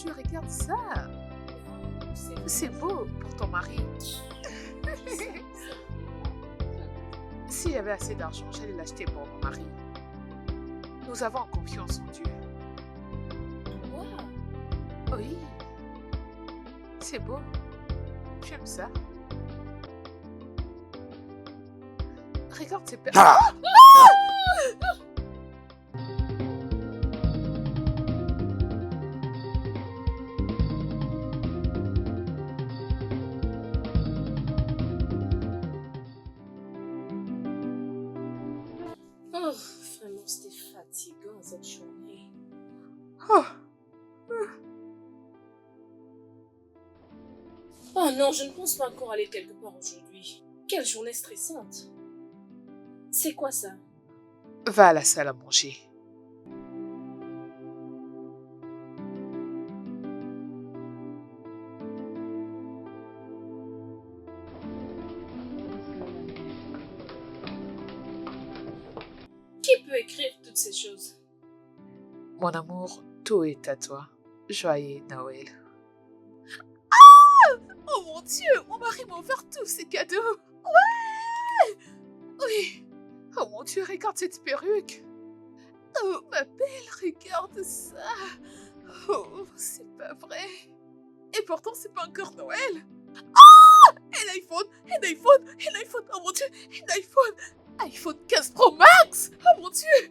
Dieu, regarde ça. C'est beau pour ton mari. S'il y avait assez d'argent, j'allais l'acheter pour mon mari. Nous avons confiance en Dieu. Wow. Oui. C'est beau. J'aime ça. Regarde ces perles. Ah! Oh, vraiment, c'était fatigant cette journée. Oh, Oh non, je ne pense pas encore aller quelque part aujourd'hui. Quelle journée stressante. C'est quoi ça? va à la salle à manger. Qui peut écrire toutes ces choses? Mon amour, tout est à toi. Joyeux Noël. Oh mon Dieu, mon mari m'a offert tous ces cadeaux. Ouais! Oui. Oh mon Dieu, regarde cette perruque. Oh, ma belle, regarde ça. Oh, c'est pas vrai. Et pourtant, c'est pas encore Noël. Ah! Un iPhone, un iPhone, un iPhone. Oh mon Dieu, un iPhone. iPhone 15 Pro Max. Oh mon Dieu.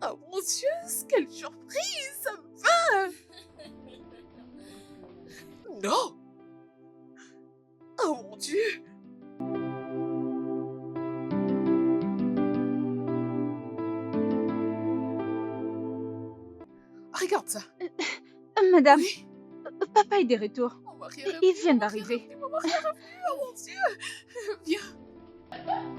Oh mon Dieu, quelle surprise. Ça me va. Non. Oh mon Dieu. Regarde ça. Madame, Oui. papa est de retour. Mon mari est revenu, Il vient mon mari est d'arriver. revenu, mon mari est revenu. Oh mon Dieu. Viens.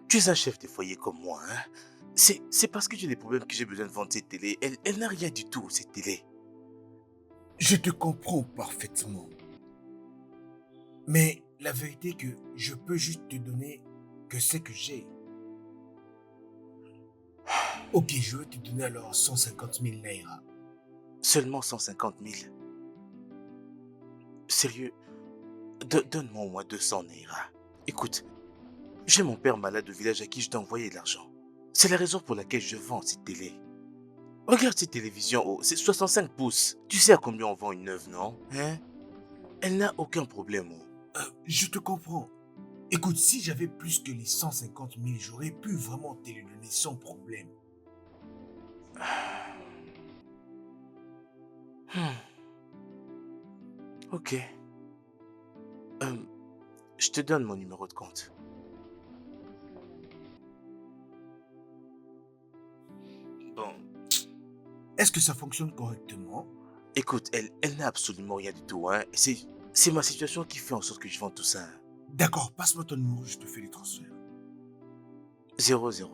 Tu es un chef de foyer comme moi, hein? C'est parce que j'ai des problèmes que j'ai besoin de vendre cette télé. Elle n'a rien du tout, cette télé. Je te comprends parfaitement. Mais la vérité est que je peux juste te donner que ce que j'ai. Ok, je vais te donner alors 150 000 naira. Seulement 150 000. Sérieux, donne-moi au moins 200 naira. Écoute, j'ai mon père malade au village à qui je dois envoyer de l'argent. C'est la raison pour laquelle je vends cette télé. Regarde cette télévision, oh, c'est 65 pouces. Tu sais à combien on vend une neuve, non? Hein? Elle n'a aucun problème, oh. Je te comprends. Écoute, si j'avais plus que les 150 000, j'aurais pu vraiment te les donner sans problème. Ok. Je te donne mon numéro de compte. Bon, Est-ce que ça fonctionne correctement? écoute, elle n'a absolument rien du tout, hein. C'est ma situation qui fait en sorte que je vends tout ça. D'accord, passe-moi ton numéro, je te fais les transferts. 00.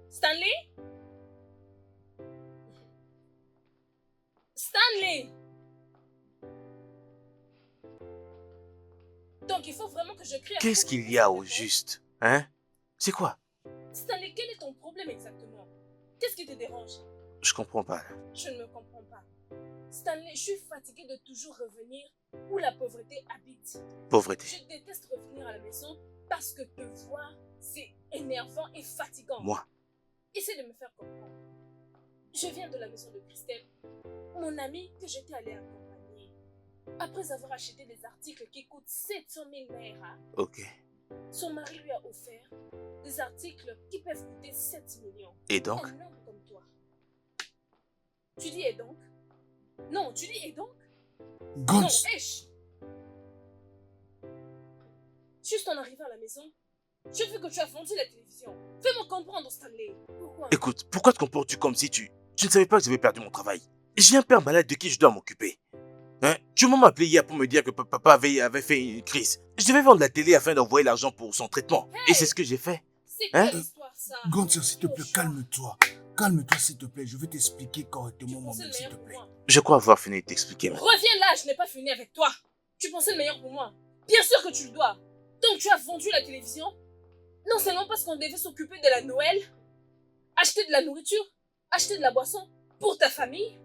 Stanley? Stanley! Donc il faut vraiment que je crie à Qu'est-ce tout qu'il le y a monde, au hein? juste? Hein? C'est quoi? Stanley, quel est ton problème exactement? Qu'est-ce qui te dérange? Je comprends pas. Je ne me comprends pas. Stanley, je suis fatiguée de toujours revenir où la pauvreté habite. Pauvreté. Je déteste revenir à la maison parce que te voir, c'est énervant et fatigant. Moi, Essaie de me faire comprendre. Je viens de la maison de Christelle, mon amie que j'étais allée accompagner. Après avoir acheté des articles qui coûtent 700 000 naira, Ok. son mari lui a offert des articles qui peuvent coûter 7 millions. Et donc? Un homme comme toi. Tu dis et donc? Non, tu dis et donc? Non, Gantz, Esh! Juste en arrivant à la maison, j'ai vu que tu as vendu la télévision. Fais-moi comprendre, Stanley. Pourquoi? Écoute, pourquoi te comportes-tu comme si tu ne savais pas que j'avais perdu mon travail? J'ai un père malade de qui je dois m'occuper. Hein? Tu m'as appelé hier pour me dire que papa avait fait une crise. Je devais vendre la télé afin d'envoyer l'argent pour son traitement. Et c'est ce que j'ai fait. C'est Hein? quelle histoire, ça? Gantz, s'il te plaît, Oh, calme-toi. Calme-toi, s'il te plaît. Je vais t'expliquer Tu correctement pensais moi-même, le s'il meilleur te pour plaît. moi. Je crois avoir fini de t'expliquer. Mais... Reviens là, je n'ai pas fini avec toi. Tu pensais le meilleur pour moi. Bien sûr que tu le dois. Donc tu as vendu la télévision? Non seulement parce qu'on devait s'occuper de la Noël, acheter de la nourriture, acheter de la boisson pour ta famille.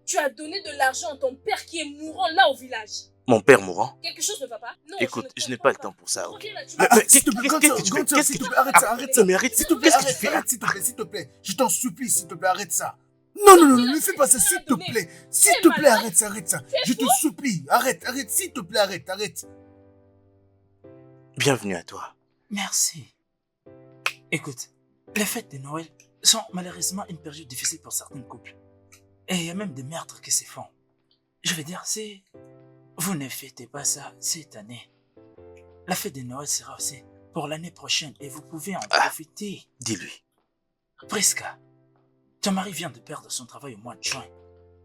Tu as donné de l'argent à ton père qui est mourant là au village. Mon père mourant? Quelque chose ne va pas? Non, Écoute, je n'ai comprends pas le temps pour ça. Ok? Reviens là, tu Mais- vas- mais- S'il te plaît, qu'est-ce que tu fais? Gantz, Qu'est-ce s'il que te tu plaît, arrête ça, arrête ça. Mais arrête, S'il te plaît, qu'est-ce que tu arrête, fais? arrête, s'il te plaît, s'il te plaît. Je t'en supplie, s'il te plaît, arrête ça. Non, non, non, non, ne fais pas ça, s'il te plaît. S'il te plaît, arrête ça, arrête ça. Je te supplie, arrête, arrête, s'il te plaît, arrête, arrête. Bienvenue à toi. Merci. Écoute, les fêtes de Noël sont malheureusement une période difficile pour certains couples. Et il y a même des meurtres qui se font. Je veux dire, si vous ne fêtez pas ça cette année, la fête de Noël sera aussi pour l'année prochaine et vous pouvez en profiter. Dis-lui. Prisca, ton mari vient de perdre son travail au mois de juin.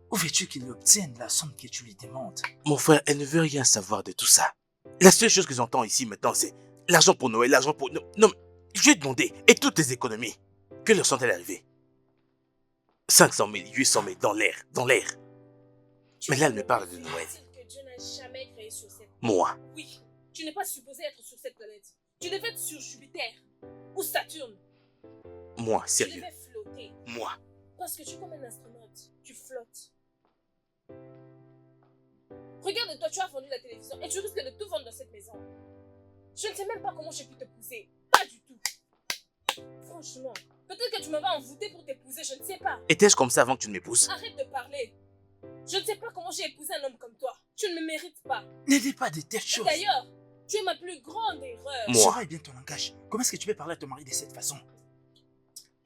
Où veux-tu qu'il obtienne la somme que tu lui demandes? Mon frère, elle ne veut rien savoir de tout ça. La seule chose que j'entends ici maintenant, c'est l'argent pour Noël, l'argent pour... Non, non, mais je lui ai demandé, et toutes tes économies, que leur sont-elles arrivées? 500 000, 800 000, dans l'air, dans l'air. Tu Mais là, es elle me parle de Noël. que Dieu n'a jamais créé sur cette Moi, Oui, tu n'es pas supposé être sur cette planète. Tu devais être sur Jupiter ou Saturne. moi, Tu sérieux, devais flotter. moi. Parce que tu es comme un astronaute. Tu flottes. Regarde-toi, tu as vendu la télévision et tu risques de tout vendre dans cette maison. Je ne sais même pas comment j'ai pu t'épouser. Pas du tout. Franchement, peut-être que tu m'avais envoûté pour t'épouser, je ne sais pas. Étais-je comme ça avant que tu ne m'épouses? Arrête de parler. Je ne sais pas comment j'ai épousé un homme comme toi. Tu ne me mérites pas. Ne dis pas de telles Et choses. d'ailleurs, tu es ma plus grande erreur. Moi. Surveille bien ton langage. Comment est-ce que tu peux parler à ton mari de cette façon?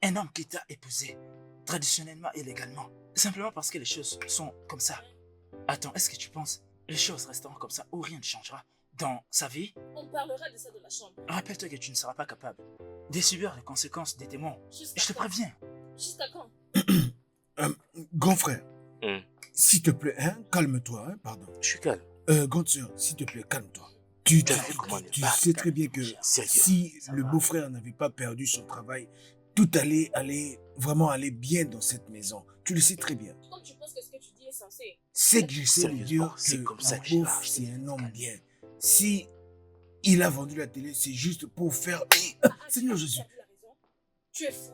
Un homme qui t'a épousé, traditionnellement et légalement, simplement parce que les choses sont comme ça. Attends, est-ce que tu penses les choses resteront comme ça ou rien ne changera dans sa vie? On parlera de ça dans la chambre. Rappelle-toi que tu ne seras pas capable de subir les conséquences de tes mots. Juste Je te à quand préviens. Juste à quand Grand frère, Hmm. s'il te plaît, hein, calme-toi, hein, pardon. Je suis calme. Grande sœur, s'il te plaît, calme-toi. Tu, T'as vu comment elle tu parle? sais très bien que Sérieux. si Ça le va. beau-frère n'avait pas perdu son travail, tout allait vraiment aller bien dans cette maison. Tu le sais très bien. Comme tu penses que ce que tu dis est censé. C'est que j'essaie de Sérieusement, dire c'est que comme ça mon que je beau, parle. c'est un homme bien. Si il a vendu la télé, c'est juste pour faire... Seigneur As-tu Jésus. perdu la raison? Tu es fou?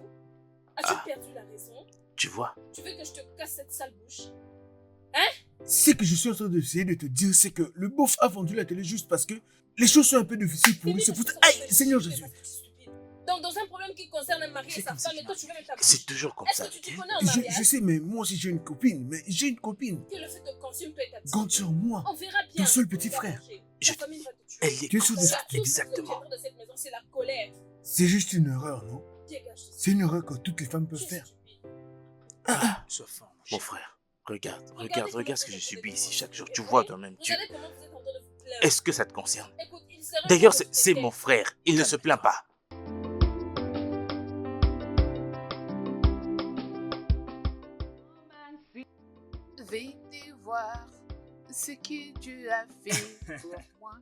As-tu Ah. perdu la raison? Tu vois? Tu veux que je te casse cette sale bouche? Ce que je suis en train d'essayer de te dire, c'est que le beauf a vendu la télé juste parce que les choses sont un peu difficiles pour lui. C'est pour ça... Aïe, Seigneur Jésus. Donc, dans un problème qui concerne un mari et C'est sa comme ça femme, et toi, tu veux mettre ta C'est bouche. toujours comme Est-ce ça, que tu ok? te connais en Je mariage? sais, mais moi aussi j'ai une copine. Mais j'ai une copine. Que le fait te consume, toi et ta petite. Grande sur moi. On verra bien. Ton seul petit Tu vas frère. manger. Je- Ta famille va te tuer. Elle est Tu es comme sûr de ça, ça? exactement. De cette maison, c'est la colère. C'est juste une erreur, non? Dégage. C'est une erreur que toutes les femmes peuvent Tu es faire. stupide. Sois fort, mon Mon cher. frère, regarde, Regardez regarde ce que comment je vous subis êtes ici en chaque train jour. de Tu vous vois plaindre. toi-même. Regardez comment vous êtes en train de vous plaindre. Est-ce que ça te concerne? Écoute, il serait D'ailleurs, temps de c'est vous mon taire. frère. Il ne se plaint pas. Venez voir ce que Dieu a fait pour moi.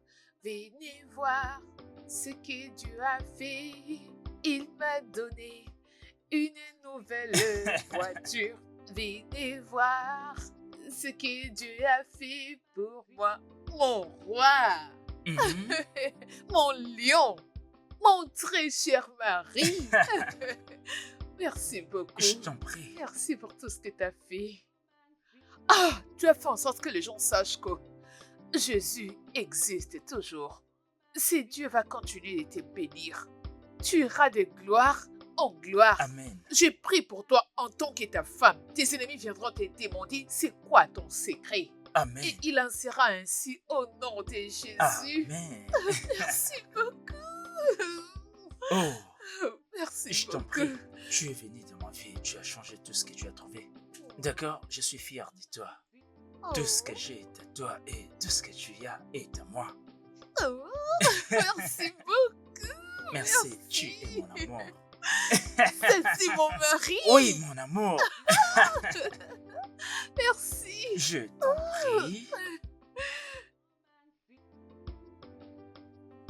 Venez voir ce que Dieu a fait. Il m'a donné une nouvelle voiture. Venez voir ce que Dieu a fait pour moi. Mon roi, Mhm. mon lion, mon très cher mari. Merci beaucoup. Je t'en prie. Merci pour tout ce que tu as fait. Ah, tu as fait en sorte que les gens sachent que Jésus existe toujours. Si Dieu va continuer de te bénir, tu iras de gloire en gloire. Amen. Je prie pour toi en tant que ta femme. Tes ennemis viendront te demander c'est quoi ton secret. Amen. Et il en sera ainsi au nom de Jésus. Amen. Merci beaucoup. Oh, Merci je t'en beaucoup. prie. Tu es venu dans ma vie et tu as changé tout ce que tu as trouvé. D'accord, je suis fier de toi. Tout ce que j'ai est à toi et tout ce que tu as est à moi. Oh, merci beaucoup. Merci, tu es mon amour. C'est mon mari. Oui, mon amour. Merci. Je t'en prie.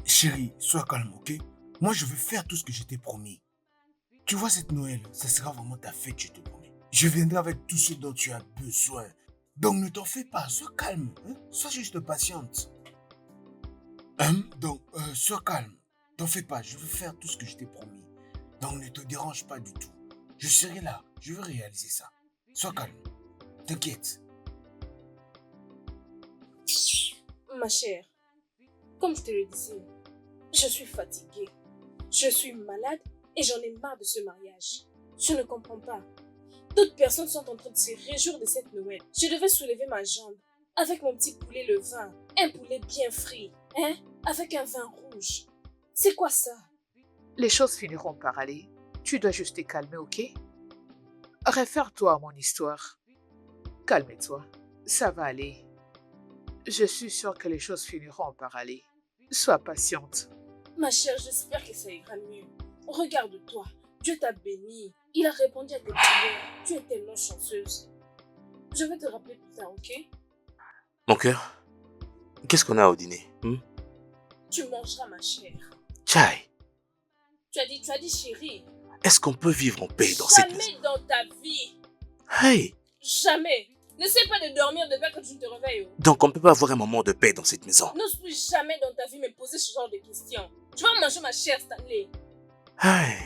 Chérie, sois calme, ok? Moi, je veux faire tout ce que je t'ai promis. Tu vois, cette Noël, ça sera vraiment ta fête, je te promets. Je viendrai avec tout ce dont tu as besoin. Donc, ne t'en fais pas, sois calme. Hein? Sois juste patiente. Donc, sois calme. T'en fais pas, je veux faire tout ce que je t'ai promis. Donc, ne te dérange pas du tout. Je serai là, je veux réaliser ça. Sois calme. T'inquiète. Ma chère, comme je te le disais, je suis fatiguée. Je suis malade et j'en ai marre de ce mariage. Je ne comprends pas. D'autres personnes sont en train de se réjouir de cette Noël. Je devais soulever ma jambe avec mon petit poulet le vin. Un poulet bien frit, hein, avec un vin rouge. C'est quoi ça? Les choses finiront par aller. Tu dois juste te calmer, ok? Réfère-toi à mon histoire. Calme-toi. Ça va aller. Je suis sûre que les choses finiront par aller. Sois patiente. Ma chère, j'espère que ça ira mieux. Regarde-toi, Dieu t'a béni. Il a répondu à tes prières. Tu es tellement chanceuse. Je vais te rappeler plus tard, ok? Mon cœur, qu'est-ce qu'on a au dîner? Tu mangeras, ma chère. Chai, Tu as dit chérie. est-ce qu'on peut vivre en paix dans cette maison? Jamais dans ta vie. Hey, Jamais. N'essaie pas de dormir de peur que tu ne te réveilles. donc on peut pas avoir un moment de paix dans cette maison. N'ose plus jamais dans ta vie me poser ce genre de questions. Tu vas manger, ma chère Stanley. Hey,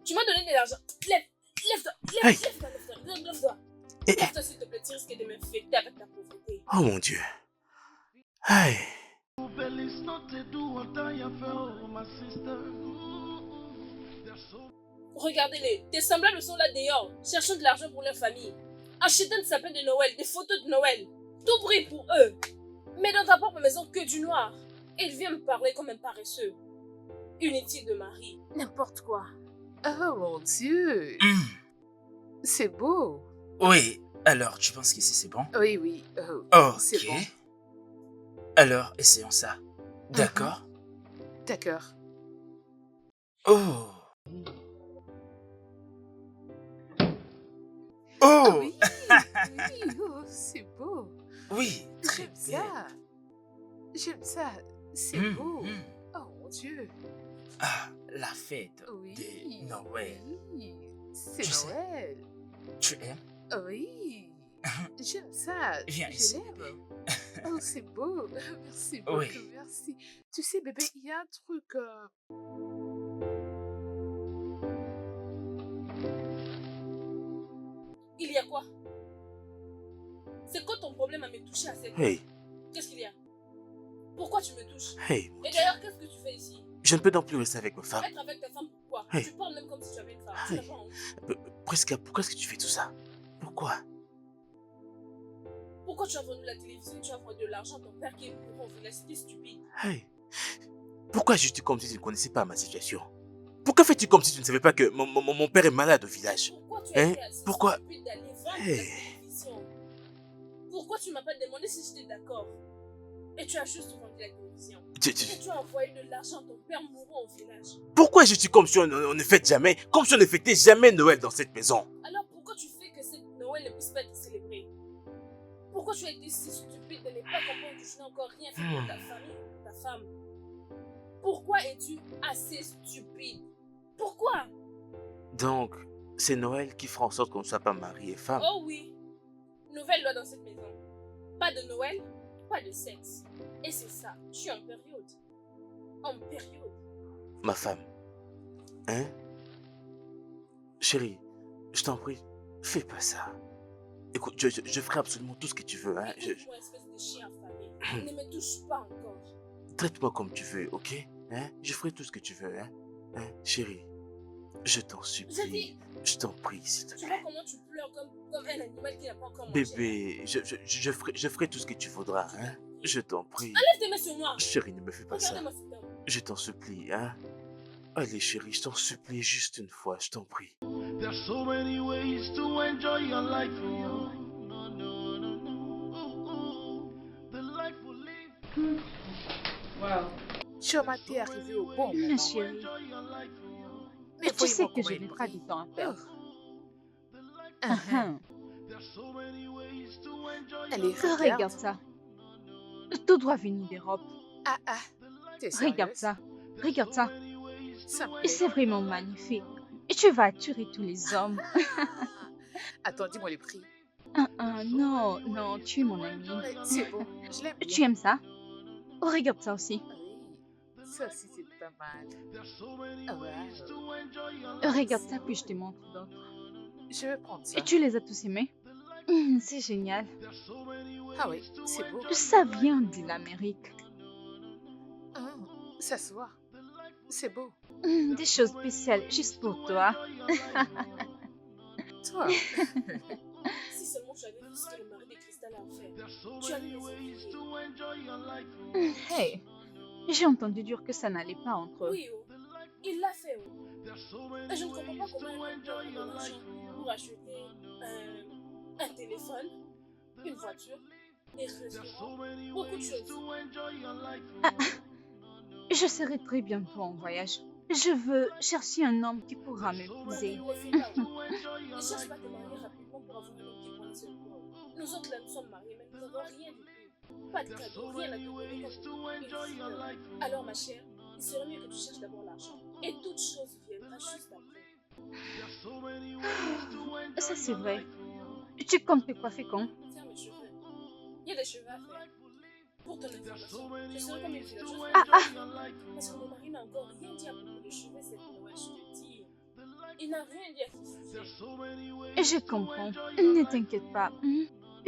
Tu m'as donné de l'argent. Lève-toi, Hey. lève-toi. Eh, Lève-toi s'il te plaît, tu risques de m'infecter avec ta pauvreté. oh mon Dieu. Hey, Regardez-les, tes semblables sont là dehors, cherchant de l'argent pour leur famille. Achetant des sapins de Noël, des photos de Noël. Tout brille pour eux. Mais dans ta propre maison, que du noir. Et il vient me parler comme un paresseux. Inutile de mari. N'importe quoi. Oh mon Dieu. C'est beau. Oui, alors tu penses qu'ici c'est bon? Oui, oui. Ok. C'est bon. Alors, essayons ça. D'accord? D'accord. Oh. Ah Oh. oui, oui, oh, c'est beau. Oui, très J'aime bien. ça. J'aime ça. C'est Mm, beau. mm. Oh mon Dieu. Ah, la fête Oui. de Noël. Oui. C'est Tu sais. Noël. Tu aimes? Oui. J'aime ça. Viens Je ici, l'aime. Oh, c'est beau. Merci beaucoup. Oui. Merci. Tu sais, bébé, il y a un truc. Il y a quoi? C'est quoi ton problème à me toucher à cette... hey, Qu'est-ce qu'il y a? Pourquoi tu me touches? hey, mon Et Dieu. d'ailleurs, qu'est-ce que tu fais ici? Je ne peux donc plus rester avec ma femme. Être avec ta femme, pourquoi? Hey. Tu parles même comme si tu avais une femme. Tu Hey. n'as pas honte. Presque, pourquoi est-ce que tu fais tout ça? Pourquoi? Pourquoi tu as vendu la télévision et tu as vendu de l'argent à ton père qui est mourant au village? C'était stupide. Hey, pourquoi agis-tu comme si tu ne connaissais pas ma situation? Pourquoi fais-tu comme si tu ne savais pas que mon père est malade au village? Pourquoi tu as Hein? été assez Pourquoi? stupide d'aller vendre Hey. la télévision? Pourquoi tu m'as pas demandé si j'étais d'accord? Et tu as juste vendu la télévision. Et tu as envoyé de l'argent à ton père mourant au village. Pourquoi agis-tu comme si on ne fête jamais, comme si on ne fêtait jamais Noël dans cette maison? Alors pourquoi tu fais que cette Noël ne puisse pas être célébrée? Pourquoi tu as été si stupide de ne pas comprendre que je n'ai encore rien fait pour ta famille, pour ta femme? Pourquoi es-tu assez stupide? Pourquoi? Donc, c'est Noël qui fera en sorte qu'on ne soit pas mari et femme. Oh oui, nouvelle loi dans cette maison. Pas de Noël, pas de sexe. Et c'est ça, je suis en période. En période. Ma femme. Hein? Chérie, je t'en prie, fais pas ça. Écoute, je ferai absolument tout ce que tu veux. Hein? Écoute-moi, espèce de chien affamé. Ne me touche pas encore. Traite-moi comme tu veux, ok? Hein? Je ferai tout ce que tu veux. Hein? Chérie, Je t'en J'ai dit, supplie. Je t'en prie, s'il te tu vois plaît. comment tu pleures comme un animal qui n'a pas encore mangé. Bébé, je ferai tout ce que tu voudras, hein. Je t'en prie. Lève tes mains sur moi. Chérie, ne me fais pas ça. Regardez-moi cet homme. Je t'en supplie, hein. Allez, chérie, je t'en supplie juste une fois, je t'en prie. There's so many ways to enjoy your life. Oh. No, no, no, no. The life we live. Chioma, t'es arrivé au bon moment. Ma chérie, Enjoy your life. Mais tu sais voyez-moi que je comment n'ai il pas brille. du temps à perdre. Uh-huh. There's so many ways to enjoy Allez, your life. Regarde ça. Tout doit venir d'Europe. Ah, ah, t'es Regarde sérieuse? ça. Regarde ça. Ça me Et plaît. c'est vraiment magnifique. Et tu vas attirer tous les hommes. Attends, dis-moi les prix. Non, non, tu es mon ami. Ouais, c'est bon, je l'aime bien. Tu aimes ça? Oh, regarde ça aussi. Oui, ça aussi c'est pas mal. Ah ouais, Regarde ça, puis je te montre d'autres. je vais prendre ça. Et tu les as tous aimés? C'est génial. Ah oui, c'est beau. Ça vient de l'Amérique. Ça se voit. C'est beau. Des choses spéciales juste pour toi. Toi, Si seulement tu avais vu ce que le mari de Cristal a fait. Tu allais les envier. Hey, j'ai entendu dire que ça n'allait pas entre eux. Oui, oh. Il l'a fait. Oh. Et je ne comprends pas comment il a pris de l'argent pour acheter un téléphone, une voiture, des restaurants, beaucoup de choses. Je serai très bientôt en voyage. Je veux chercher un homme qui pourra m'épouser. Ne fais pas. Ne cherche pas à te marier rapidement pour avoir un homme qui prend sur toi. Nous autres là, nous sommes mariés, mais nous n'avons rien du tout. Pas de cadeau, rien à te donner comme une fille. Alors ma chère, il serait mieux que tu cherches d'abord l'argent. Et toute chose viendra juste après. Ça c'est vrai. Tu comptes te coiffer quand? Faire mes cheveux. Il y a des cheveux à faire. Pour ton information, je serai comme une philosophe. Parce que mon mari n'a encore rien dit à propos des cheveux cette Noël, je te dis. Il n'a rien dit à ce sujet. Je comprends. Ne t'inquiète pas.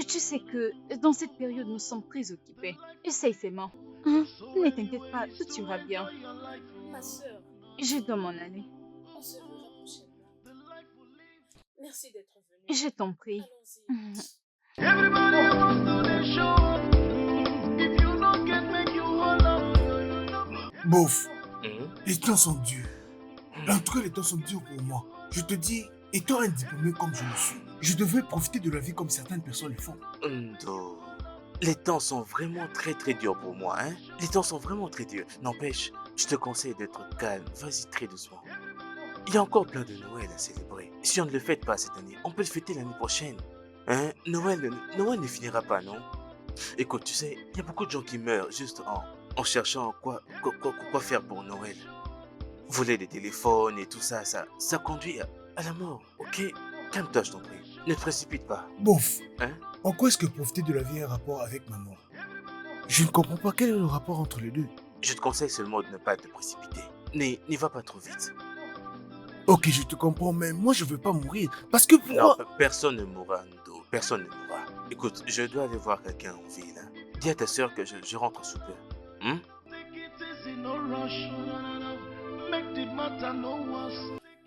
Tu sais que dans cette période, nous sommes très occupés. Essaye seulement. Ne t'inquiète pas, tout ira bien. Ma sœur, Je dois m'en aller. on se verra prochainement. Merci d'être venue. Je t'en prie. Allons-y. Everybody wants to they show up. If you don't get make you hold up. Bof, Hum? les temps sont durs. En tout cas, les temps sont durs pour moi. Je te dis, étant un diplômé comme je le suis, je devrais profiter de la vie comme certaines personnes le font. Ndo. Les temps sont vraiment très très durs pour moi, hein. Les temps sont vraiment très durs. N'empêche, je te conseille d'être calme. Vas-y très doucement. Il y a encore plein de Noël à célébrer. Si on ne le fête pas cette année, on peut le fêter l'année prochaine. Hein? Noël ne finira pas, non? Écoute, tu sais, il y a beaucoup de gens qui meurent juste en cherchant quoi faire pour Noël. Voler des téléphones et tout ça, ça conduit à la mort, ok? Calme-toi, je t'en prie. Ne te précipite pas. Bof, Hein? en quoi est-ce que profiter de la vie a un rapport avec ma mort? Je ne comprends pas quel est le rapport entre les deux. Je te conseille seulement de ne pas te précipiter. N'y va pas trop vite. Ok, je te comprends, mais moi je veux pas mourir. Parce que pour Non, moi... personne ne mourra, Ndo. Personne ne mourra. Écoute, je dois aller voir quelqu'un en ville. Hein. Dis à ta soeur que je rentre sous peu. Hein? Take it easy, no rush. Make the matter no worse.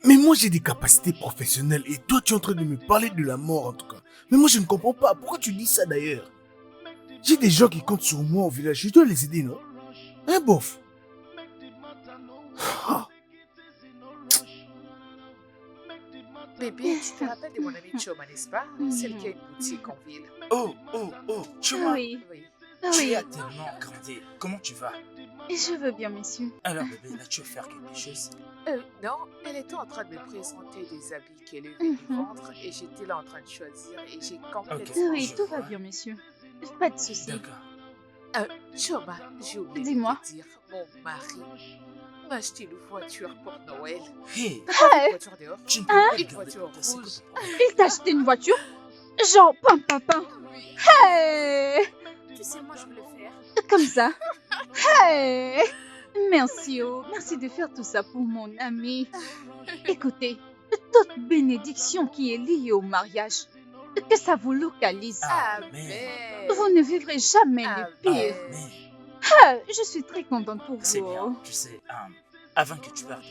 Mais moi j'ai des capacités professionnelles et toi tu es en train de me parler de la mort en tout cas. Mais moi je ne comprends pas. Pourquoi tu dis ça d'ailleurs? J'ai des gens qui comptent sur moi au village. Je dois les aider, non? Hein, bof? Ah. bébé, tu te rappelles de mon amie Choma, n'est-ce pas? Celle qui a une boutique en ville. Oh, tu vois, Oui, Oui. tu oui. as tellement grandi. Comment tu vas? Je veux bien, monsieur. Alors bébé, là tu veux faire quelque chose? Non, elle était en train de me présenter des habits qu'elle venait de vendre et j'étais là en train de choisir et j'ai complètement... Oui, je tout va vois. bien, monsieur. Pas de souci. D'accord. Choma, j'ai oublié Dis-moi. de te dire, mon mari m'a acheté une voiture pour Noël. Hey, T'as pas vu une voiture dehors? tu ne peux pas Une garder voiture pour ça, rouge. comprends? Il t'a acheté une voiture? Genre, pam, pam, pam. Oui. Hey! Tu sais, moi, je veux le faire. Comme ça. Hey! Merci, oh. Merci de faire tout ça pour mon ami. Écoutez, toute bénédiction qui est liée au mariage, que ça vous localise. Amen. Vous ne vivrez jamais le pire. Mais Ah, je suis très contente pour c'est vous. bien, tu sais, avant que tu partes,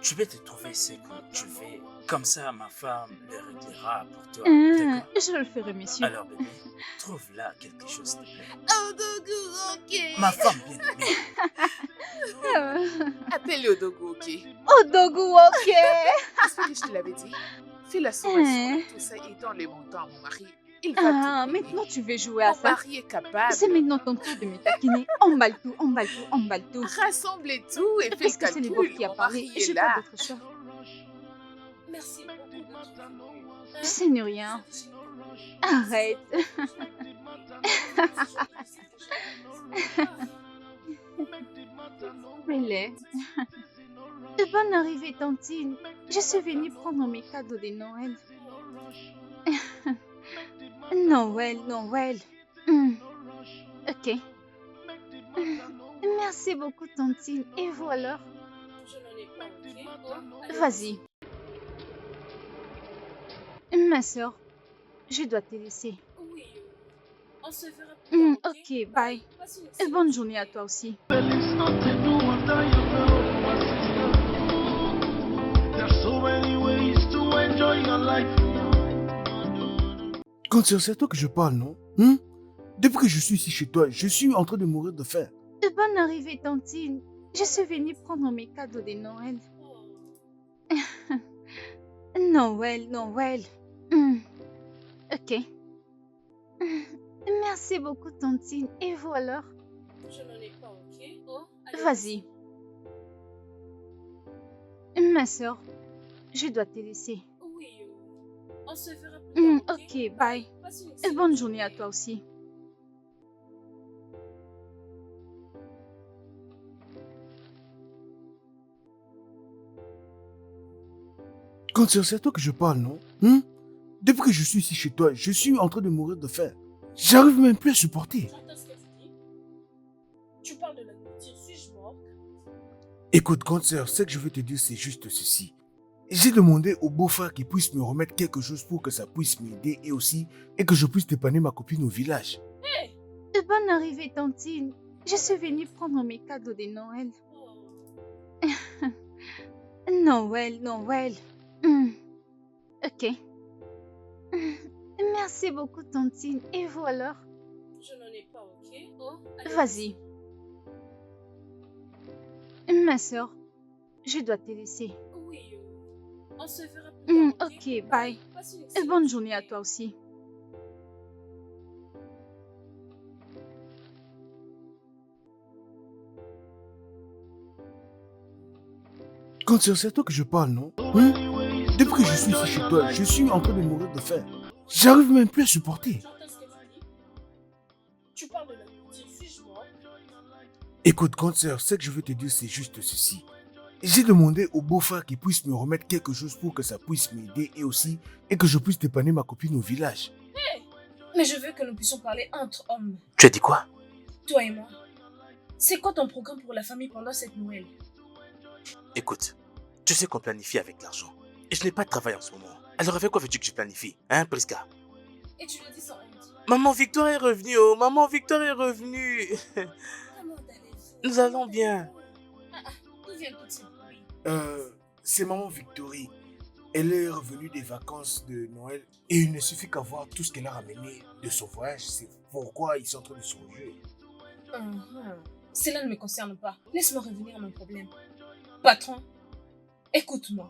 Je vais te trouver ce que tu veux. Comme ça, ma femme le réglera pour toi. D'accord? Je le ferai, monsieur. Alors, bébé, trouve là quelque chose, s'il te plaît. Odogu, ok. Ma femme bien-aimée. Appelle Odogu, ok. Odogu, ok. Est-ce que je te l'avais dit? Fais la somme sur tout ça et donne les montants à mon mari. Il va Ah, tout payer. maintenant tu veux jouer à Mon ça. mari est capable. C'est maintenant ton tour de me taquiner. Emballe tout, emballe tout, emballe tout. Rassemblez tout et fais Parce le que c'est les vôtres calcul. qui a Mon parlé. mari J'ai est pas là. d'autre choix. Merci beaucoup d'être venu. Ce n'est rien. Arrête. Belay. De bonne arrivée, tantine. Je suis venue prendre mes cadeaux de Noël. Noël, Noël. Ok. Merci beaucoup, tantine. Et vous alors? Je n'en ai pas, ok? Oh, allez. Vas-y. Ma soeur, je dois te laisser. Oui, on se verra plus tard, Ok, bye. Passe une Et excellente bonne journée à toi aussi. Feliz no te do what I am, my sister. There's so many ways to enjoy your life. Cancer, c'est à toi que je parle, non? Depuis que je suis ici chez toi, je suis en train de mourir de faim. De bonne arrivée, tantine. Je suis venue prendre mes cadeaux de Noël. Noël, Noël. Ok. Merci beaucoup, tantine. Et vous alors? Je n'en ai pas, ok? Oh, allez. Vas-y. Ma soeur, je dois te laisser. Oui, on se verra plus tard, Ok, bye. Passe une Et excellente bonne journée à toi aussi. Cancer, c'est à toi que je parle, non? Depuis que je suis ici chez toi, je suis en train de mourir de faim. J'arrive même plus à supporter. J'entends ce que tu dis. Tu parles de la nourriture, suis-je morte? Écoute, Cancer, ce que je veux te dire, c'est juste ceci. J'ai demandé au beau-frère qu'il puisse me remettre quelque chose pour que ça puisse m'aider et que je puisse dépanner ma copine au village. De bonne arrivée, tantine. Je suis venue prendre mes cadeaux de Noël. Oh, Noël, Noël. Ok. Merci beaucoup, tantine. Et vous alors? je n'en ai pas, ok? Oh, allez. Vas-y. Ma soeur, je dois te laisser. Oui, on se verra plus tard, Ok, bye. Passe une Et excellente bonne journée à toi aussi. Cancer, c'est à toi que je parle, non? Depuis que je suis ici chez toi, je suis en train de mourir de faim. J'arrive même plus à supporter. J'entends ce que tu dis. Tu parles de la nourriture, suis-je morte? Écoute, Cancer, ce que je veux te dire, c'est juste ceci. J'ai demandé au beau-frère qu'il puisse me remettre quelque chose pour que ça puisse m'aider et que je puisse dépanner ma copine au village. Mais je veux que nous puissions parler entre hommes, Tu as dit quoi? toi et moi. C'est quoi ton programme pour la famille pendant cette Noël? Écoute, tu sais qu'on planifie avec l'argent. Et je n'ai pas de travail en ce moment. Alors avec quoi veux-tu que je planifie, hein, Priska? Et tu le dis sans honte. Maman Victoire est revenue, oh, maman Victoire est revenue. Comment allez-vous? Nous allons bien. D'où vient tout ce bruit? C'est maman Victorie. Elle est revenue des vacances de Noël et il ne suffit qu'à voir tout ce qu'elle a ramené de son voyage. C'est pourquoi ils sont en train de se réjouir. Cela ne me concerne pas. Laisse-moi revenir à mon problème. Patron, écoute-moi.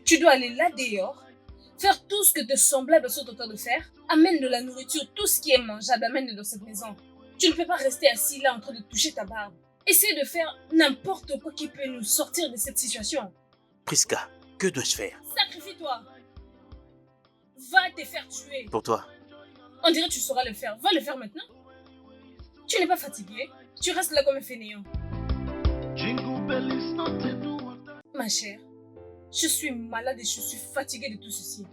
Tu dois aller là dehors, faire tout ce que tes semblables sont en train de faire. Amène de la nourriture, tout ce qui est mangeable, amène-le dans cette maison. Tu ne peux pas rester assis là en train de toucher ta barbe. Essaie de faire n'importe quoi qui peut nous sortir de cette situation. Priska, que dois-je faire? Sacrifie-toi. Va te faire tuer. Pour toi? On dirait que tu sauras le faire. Va le faire maintenant. Tu n'es pas fatigué. Tu restes là comme un fainéant. Jingle bells no te do what I Ma chère, je suis malade et je suis fatiguée de tout ceci.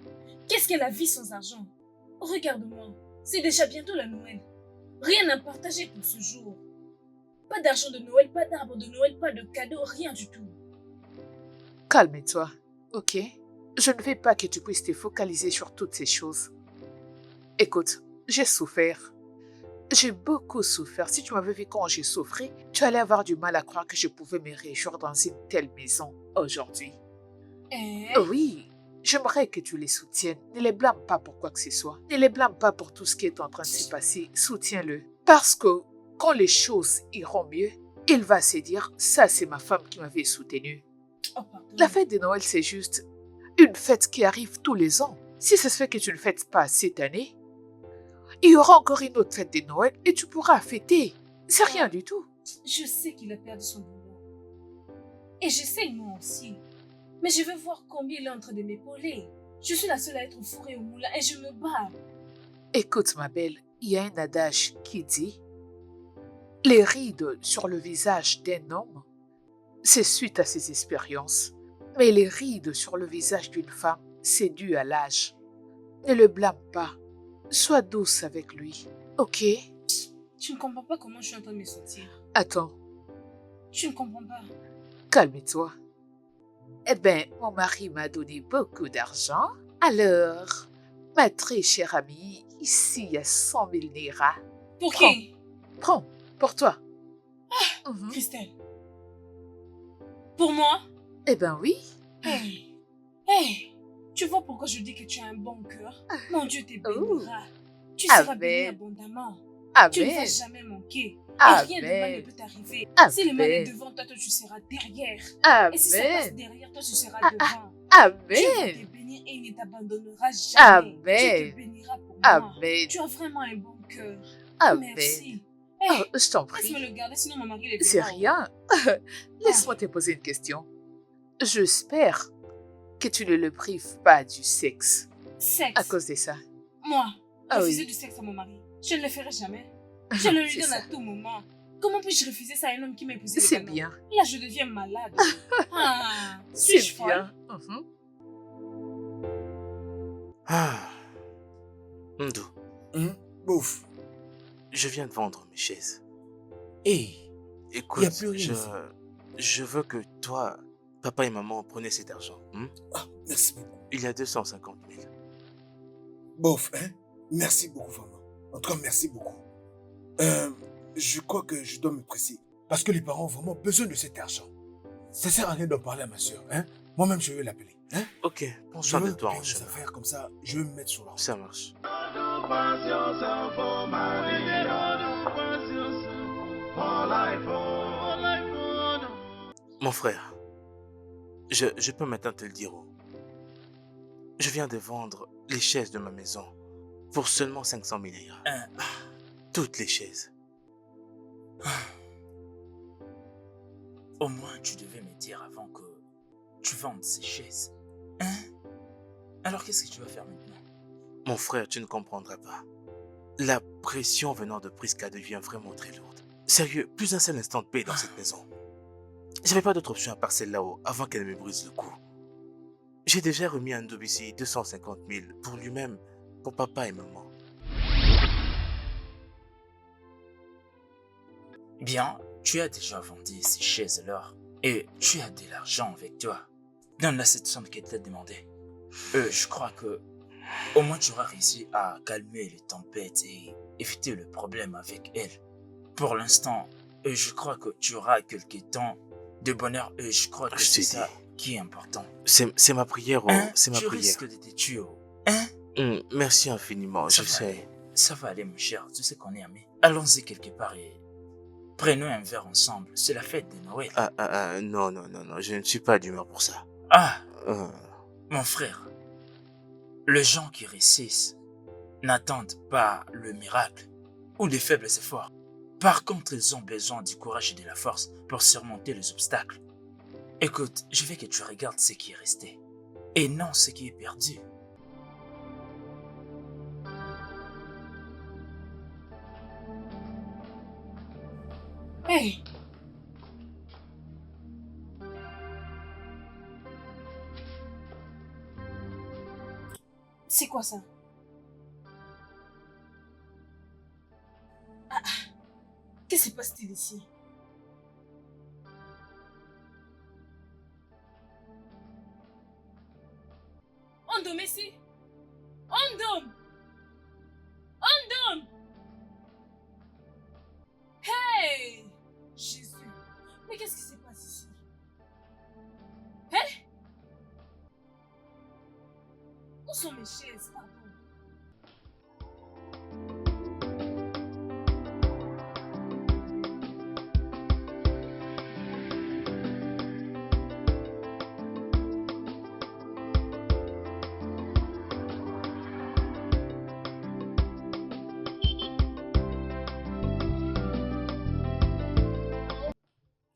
Qu'est-ce qu'est la vie sans argent? Regarde-moi, c'est déjà bientôt la Noël. Rien à partager pour ce jour. Pas d'argent de Noël, pas d'arbre de Noël, pas de cadeaux, rien du tout. Calme-toi, ok? Je ne veux pas que tu puisses te focaliser sur toutes ces choses. Écoute, j'ai souffert. J'ai beaucoup souffert. Si tu m'avais vu quand j'ai souffert, tu allais avoir du mal à croire que je pouvais me réjouir dans une telle maison aujourd'hui. Oui, j'aimerais que tu les soutiennes. Ne les blâme pas pour quoi que ce soit. Ne les blâme pas pour tout ce qui est en train de se passer. Soutiens-le. Parce que quand les choses iront mieux, il va se dire, ça c'est ma femme qui m'avait soutenu. Oh, pardon. La fête de Noël, c'est juste une fête qui arrive tous les ans. Si ça se fait que tu ne fêtes pas cette année, il y aura encore une autre fête de Noël et tu pourras fêter. C'est rien du tout. Je sais qu'il a perdu son boulot. Et j'essaie moi aussi. Mais je veux voir combien il est en train de m'épauler. Je suis la seule à être fourrée au moulin et je me bats. Écoute, ma belle, il y a un adage qui dit « Les rides sur le visage d'un homme, c'est suite à ses expériences. Mais les rides sur le visage d'une femme, c'est dû à l'âge. Ne le blâme pas. Sois douce avec lui, ok? Tu ne comprends pas comment je suis en train de me sentir. Attends, Tu ne comprends pas. calme-toi. Eh bien, mon mari m'a donné beaucoup d'argent. Alors, ma très chère amie, ici il y a 100 000 Naira. Pour Prends. qui? Prends, pour toi. Mhm. Christelle. Pour moi? Eh ben oui. Hey. Hey. Tu vois pourquoi je dis que tu as un bon cœur? Mon Dieu te bénira. Tu seras béni Amen. abondamment. Amen. Tu ne vas jamais manquer. Et rien de mal ne Amen. peut t'arriver. Amen. Si le mal est devant toi, toi tu seras derrière. Et si ça passe Amen. derrière toi, tu seras devant. Dieu va te Amen. bénir et il ne t'abandonnera jamais. Dieu Amen. te bénira pour moi. Amen. Tu as vraiment un bon cœur. Amen. Merci. Oh, Hey, je t'en laisse-moi prie. le garder, sinon mon mari le C'est verra. rien. Laisse-moi te poser une question. J'espère que tu ne le prives pas du sexe à Sexe. cause de ça. Moi, Ah refuser oui. du sexe à mon mari, je ne le ferai jamais. Je le lui C'est donne ça. à tout moment. Comment puis-je refuser ça à un homme qui m'a épousé C'est légalement? bien. Là, je deviens malade. Ah, C'est suis-je folle? bien. Mhm. Ah. Ndo, Bouf. je viens de vendre mes chaises. Hey, Écoute, Y a plus rien je veux que toi, papa et maman prennent cet argent. ah, merci beaucoup. Il y a 250 000. Bof, hein? Merci beaucoup, vraiment. En tout cas, merci beaucoup. Je crois que je dois me presser. Parce que les parents ont vraiment besoin de cet argent. Ça sert à rien d'en parler à ma soeur, hein? Moi-même, je vais l'appeler, hein? Ok, prends Je soin veux de toi payer en mes chemin. affaires comme ça, je vais me mettre sur la route. Ça marche. Mon frère, je peux maintenant te le dire. Je viens de vendre les chaises de ma maison pour seulement 500 000 Naira. Toutes les chaises. Au moins, tu devais me dire avant que tu vendes ces chaises. Hein? Alors, qu'est-ce que tu vas faire maintenant? Mon frère, tu ne comprendras pas. La pression venant de Prisca devient vraiment très lourde. Sérieux, plus un seul instant de paix dans cette maison. J'avais pas d'autre option à part celle là-haut avant qu'elle me brise le cou. J'ai déjà remis à Ndobisi 250 000 pour lui-même, pour papa et maman. Bien, tu as déjà vendu ces chaises-là et tu as de l'argent avec toi. Donne-la cette somme qu'elle t'a demandé. Je crois que au moins tu auras réussi à calmer les tempêtes et éviter le problème avec elle. Pour l'instant, je crois que tu auras quelques temps de bonheur et je crois que Je c'est t'ai ça dit. qui est important. C'est ma prière, oh, Hein? c'est ma Tu prière. risques de te tuer. Hein? Merci infiniment, Ça je va sais. aller. Ça va aller, mon cher. Tu sais qu'on est amis. Allons-y quelque part et prenons un verre ensemble. C'est la fête de Noël. Non, je ne suis pas d'humeur pour ça. Ah, Euh, mon frère, les gens qui réussissent n'attendent pas le miracle ou les faibles efforts. Par contre, ils ont besoin du courage et de la force pour surmonter les obstacles. Écoute, je veux que tu regardes ce qui est resté et non ce qui est perdu. Hey! C'est quoi ça? Qu'est-ce qui se passe-t-il ici? Ondom ici? Ondom! Ondom! sont mes chaises, pardon.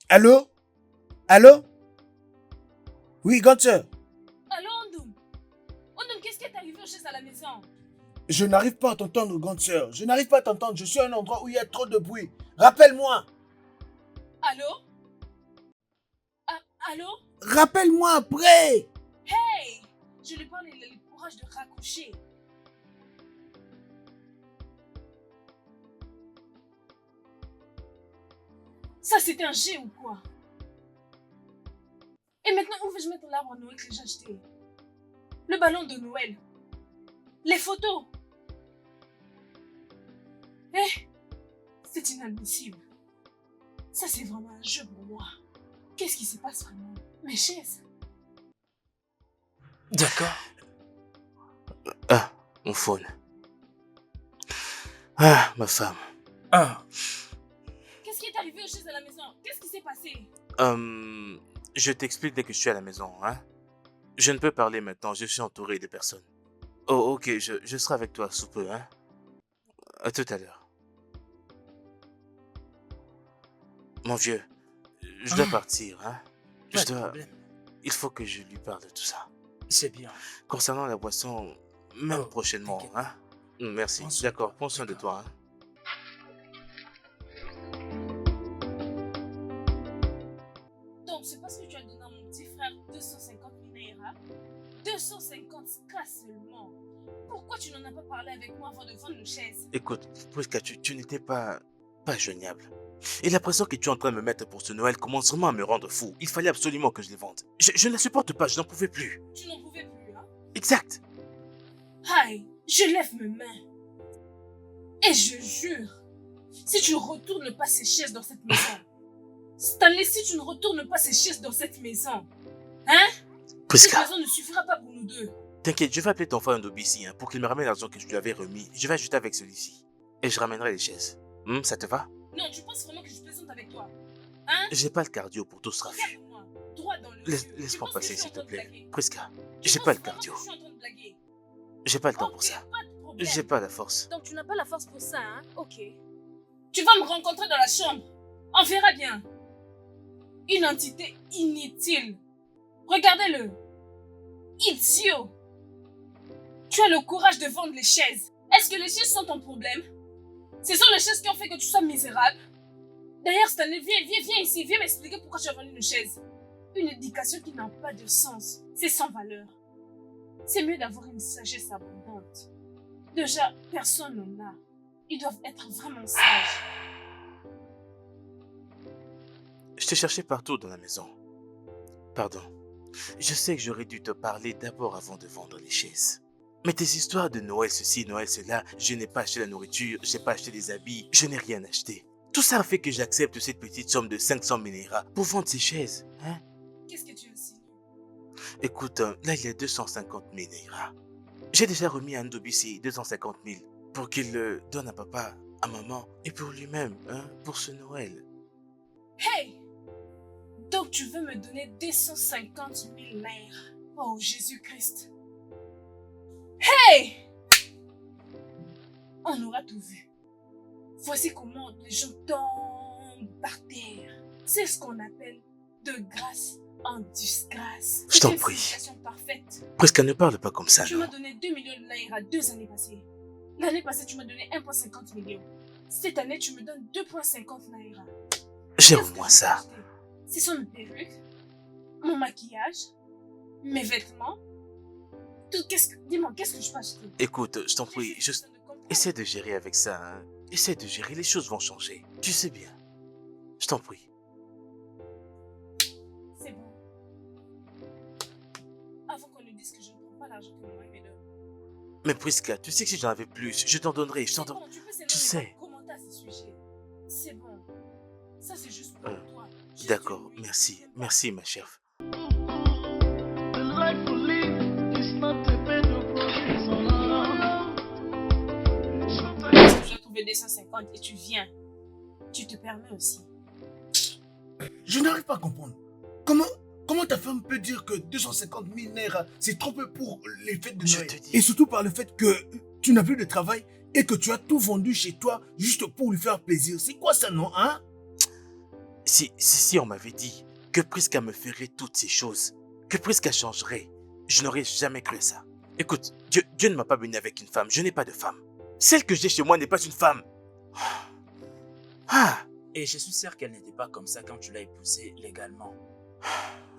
Allô? Allô? Oui, grande sœur. Allô, Ondoum? Ondoum, qu'est-ce qui est arrivé aux chaises à la maison? Je n'arrive pas à t'entendre, grande sœur. Je n'arrive pas à t'entendre. Je suis à un endroit où il y a trop de bruit. Rappelle-moi. Allô? Ah, allô? Rappelle-moi après. Hey! Je lui parle, il a le courage de raccrocher. Ça, c'était un jet ou quoi? Et maintenant, où vais-je mettre l'arbre à Noël que j'ai acheté? Le ballon de Noël? Les photos? Eh? C'est inadmissible. Ça, c'est vraiment un jeu pour moi. Qu'est-ce qui se passe vraiment? Mes chaises? D'accord. Ah, mon phone. Ah, ma femme. Ah, Qu'est-ce qui est arrivé aux chaises à la maison? Qu'est-ce qui s'est passé? Je t'explique dès que je suis à la maison, hein. Je ne peux parler maintenant, je suis entouré de personnes. Oh, ok, je serai avec toi sous peu, hein. À tout à l'heure. Mon vieux, je dois partir, hein. pas de problème. Il faut que je lui parle de tout ça. C'est bien. Concernant la boisson, même Oh, prochainement, t'inquiète. hein. Merci, Prends soin. d'accord, prends soin de toi, hein. Donc, c'est parce que tu as donné à mon petit frère 250 000 naira? 250 cas seulement. Pourquoi tu n'en as pas parlé avec moi avant de vendre nos chaises? Écoute, Prisca, tu n'étais pas joignable. Et la pression que tu es en train de me mettre pour ce Noël commence vraiment à me rendre fou. Il fallait absolument que je les vende. Je ne la supporte pas, je n'en pouvais plus. Tu n'en pouvais plus, hein? Exact. Aïe, je lève mes mains. Et je jure, si tu ne retournes pas ces chaises dans cette maison, Stanley, si tu ne retournes pas ces chaises dans cette maison, hein? Cette Prisca, maison ne suffira pas pour nous deux. t'inquiète, je vais appeler ton frère Ndobi ici hein, pour qu'il me ramène l'argent que je lui avais remis. Je vais ajouter avec celui-ci. Et je ramènerai les chaises. Ça te va? Non, tu penses vraiment que je plaisante avec toi? Hein? J'ai pas le cardio pour tout ce raffut. Regarde-moi, droit dans le Laisse- yeux. Laisse-moi Tu penses que passer, je suis s'il en te train de plaît. blaguer? Prisca, Tu j'ai penses pas le vraiment cardio. que je suis en train de blaguer? J'ai pas le temps Ok, pour ça. pas de problème. J'ai pas la force. Donc tu n'as pas la force pour ça, hein? Ok. Tu vas me rencontrer dans la chambre. On verra bien. Une entité inutile. Regardez-le. Idiot. Tu as le courage de vendre les chaises. Est-ce que les chaises sont ton problème? Ce sont les chaises qui ont fait que tu sois misérable. D'ailleurs, Stanley, viens ici. Viens m'expliquer pourquoi tu as vendu une chaise. Une éducation qui n'a pas de sens. C'est sans valeur. C'est mieux d'avoir une sagesse abondante. Déjà, personne n'en a. Ils doivent être vraiment sages. Je te cherchais partout dans la maison. Pardon. Je sais que j'aurais dû te parler d'abord avant de vendre les chaises. Mais tes histoires de Noël ceci, Noël cela, je n'ai pas acheté la nourriture, je n'ai pas acheté des habits, je n'ai rien acheté. Tout ça a fait que j'accepte cette petite somme de 500 000 naira pour vendre ces chaises. Hein? Qu'est-ce que tu insinues? Écoute, là il y a 250 000 naira. J'ai déjà remis à Ndobisi 250 000 pour qu'il le donne à papa, à maman et pour lui-même, hein, pour ce Noël. Hey! Donc tu veux me donner 250 000 naira? Oh Jésus-Christ! Hey! On aura tout vu. Voici comment les gens tombent par terre. C'est ce qu'on appelle de grâce en disgrâce. Je t'en C'est une prie. situation parfaite. Presque ne parle pas comme ça, Tu non? m'as donné 2 millions de naira 2 années passées. L'année passée, tu m'as donné 1,50 million. Cette année, tu me donnes 2,50 naira. J'ai Qu'est-ce au que moins je peux ça. acheter? Ce sont mes perruques, mon maquillage, mes vêtements. Tout, dis-moi, qu'est-ce que je peux acheter? Écoute, je t'en J'ai prie, juste besoin de comprendre. essaie de gérer avec ça. Hein. Essaie de gérer, les choses vont changer. Tu sais bien. Je t'en prie. C'est bon. Avant qu'on ne dise que je ne prends pas l'argent que mon mari me donne. Mais Prisca, tu sais que si j'en avais plus, je t'en donnerais, je t'en C'est donnerais. bon, tu peux seulement Tu me sais. commenter à ce sujet. C'est bon. Ça, c'est juste pour toi. Juste D'accord, une nuit. merci, Même pas. merci ma chère. The life we live is not a bed of roses. de 250 et tu viens. Tu te permets aussi. Je n'arrive pas à comprendre. Comment ta femme peut dire que 250 000 naira, c'est trop peu pour les fêtes de Je Noël? te dis. Et surtout par le fait que tu n'as plus de travail et que tu as tout vendu chez toi juste pour lui faire plaisir. C'est quoi ça, non, hein? Si on m'avait dit que Priska me ferait toutes ces choses, que Priska changerait, je n'aurais jamais cru à ça. Écoute, Dieu ne m'a pas béni avec une femme, je n'ai pas de femme. Celle que j'ai chez moi n'est pas une femme. Ah, Et je suis sûr qu'elle n'était pas comme ça quand tu l'as épousée légalement.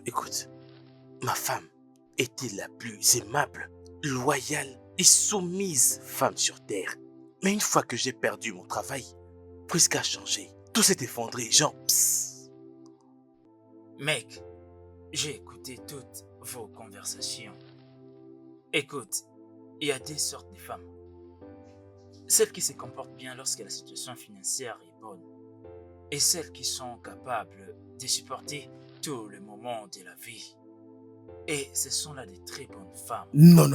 écoute, ma femme était la plus aimable, loyale et soumise femme sur terre. Mais une fois que j'ai perdu mon travail, Priska a changé. Tout s'est effondré, genre psst. Mec, j'ai écouté toutes vos conversations. Écoute, il y a deux sortes de femmes. Celles qui se comportent bien lorsque la situation financière est bonne. Et celles qui sont capables de supporter tous les moments de la vie. Et ce sont là des très bonnes femmes. Non.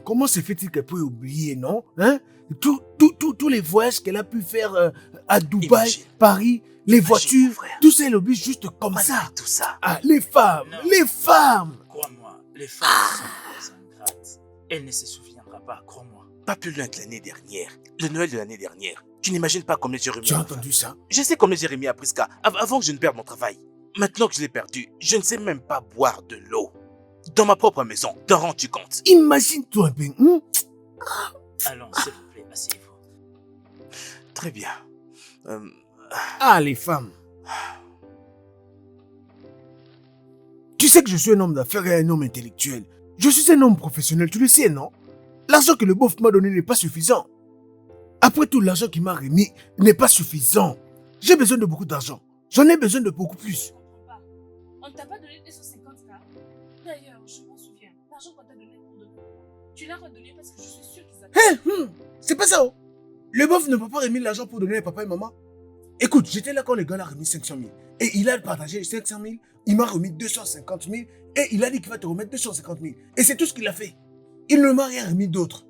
Comment se fait-il qu'elle peut oublier, non? Hein? Tous les voyages qu'elle a pu faire à Dubaï, Imagine. Paris, les Imagine, voitures, mon frère. tout ça, elle oublie juste comme ça. Malgré tout ça. Ah, les femmes, Non. les femmes! Crois-moi, les femmes sont très ingrates. Elle ne se souviendra pas, crois-moi. Pas plus loin que l'année dernière. Le Noël de l'année dernière. Tu n'imagines pas combien j'ai remis Tu as à ma femme. entendu ça? Je sais combien j'ai remis à Priska avant que je ne perde mon travail. Maintenant que je l'ai perdu, je ne sais même pas boire de l'eau. Dans ma propre maison, t'en rends-tu compte? Imagine-toi un peu. Allons, s'il vous plaît, asseyez-vous. Très bien. Ah, les femmes. Tu sais que je suis un homme d'affaires et un homme intellectuel. Je suis un homme professionnel, tu le sais, non? L'argent que le beauf m'a donné n'est pas suffisant. Après tout, l'argent qu'il m'a remis n'est pas suffisant. J'ai besoin de beaucoup d'argent. J'en ai besoin de beaucoup plus. Je comprends pas. On ne t'a pas donné 250 cas. D'ailleurs, je m'en souviens. L'argent qu'on t'a donné pour de bon, tu l'as redonné parce que je suis sûre qu'ils avaient... C'est pas ça, oh. Le beauf ne m'a pas remis l'argent pour donner à papa et maman. Écoute, j'étais là quand le gars l'a remis 500 000. Et il a partagé les 500 000, il m'a remis 250 000 et il a dit qu'il va te remettre 250 000. Et c'est tout ce qu'il a fait. Il ne m'a rien remis d'autre.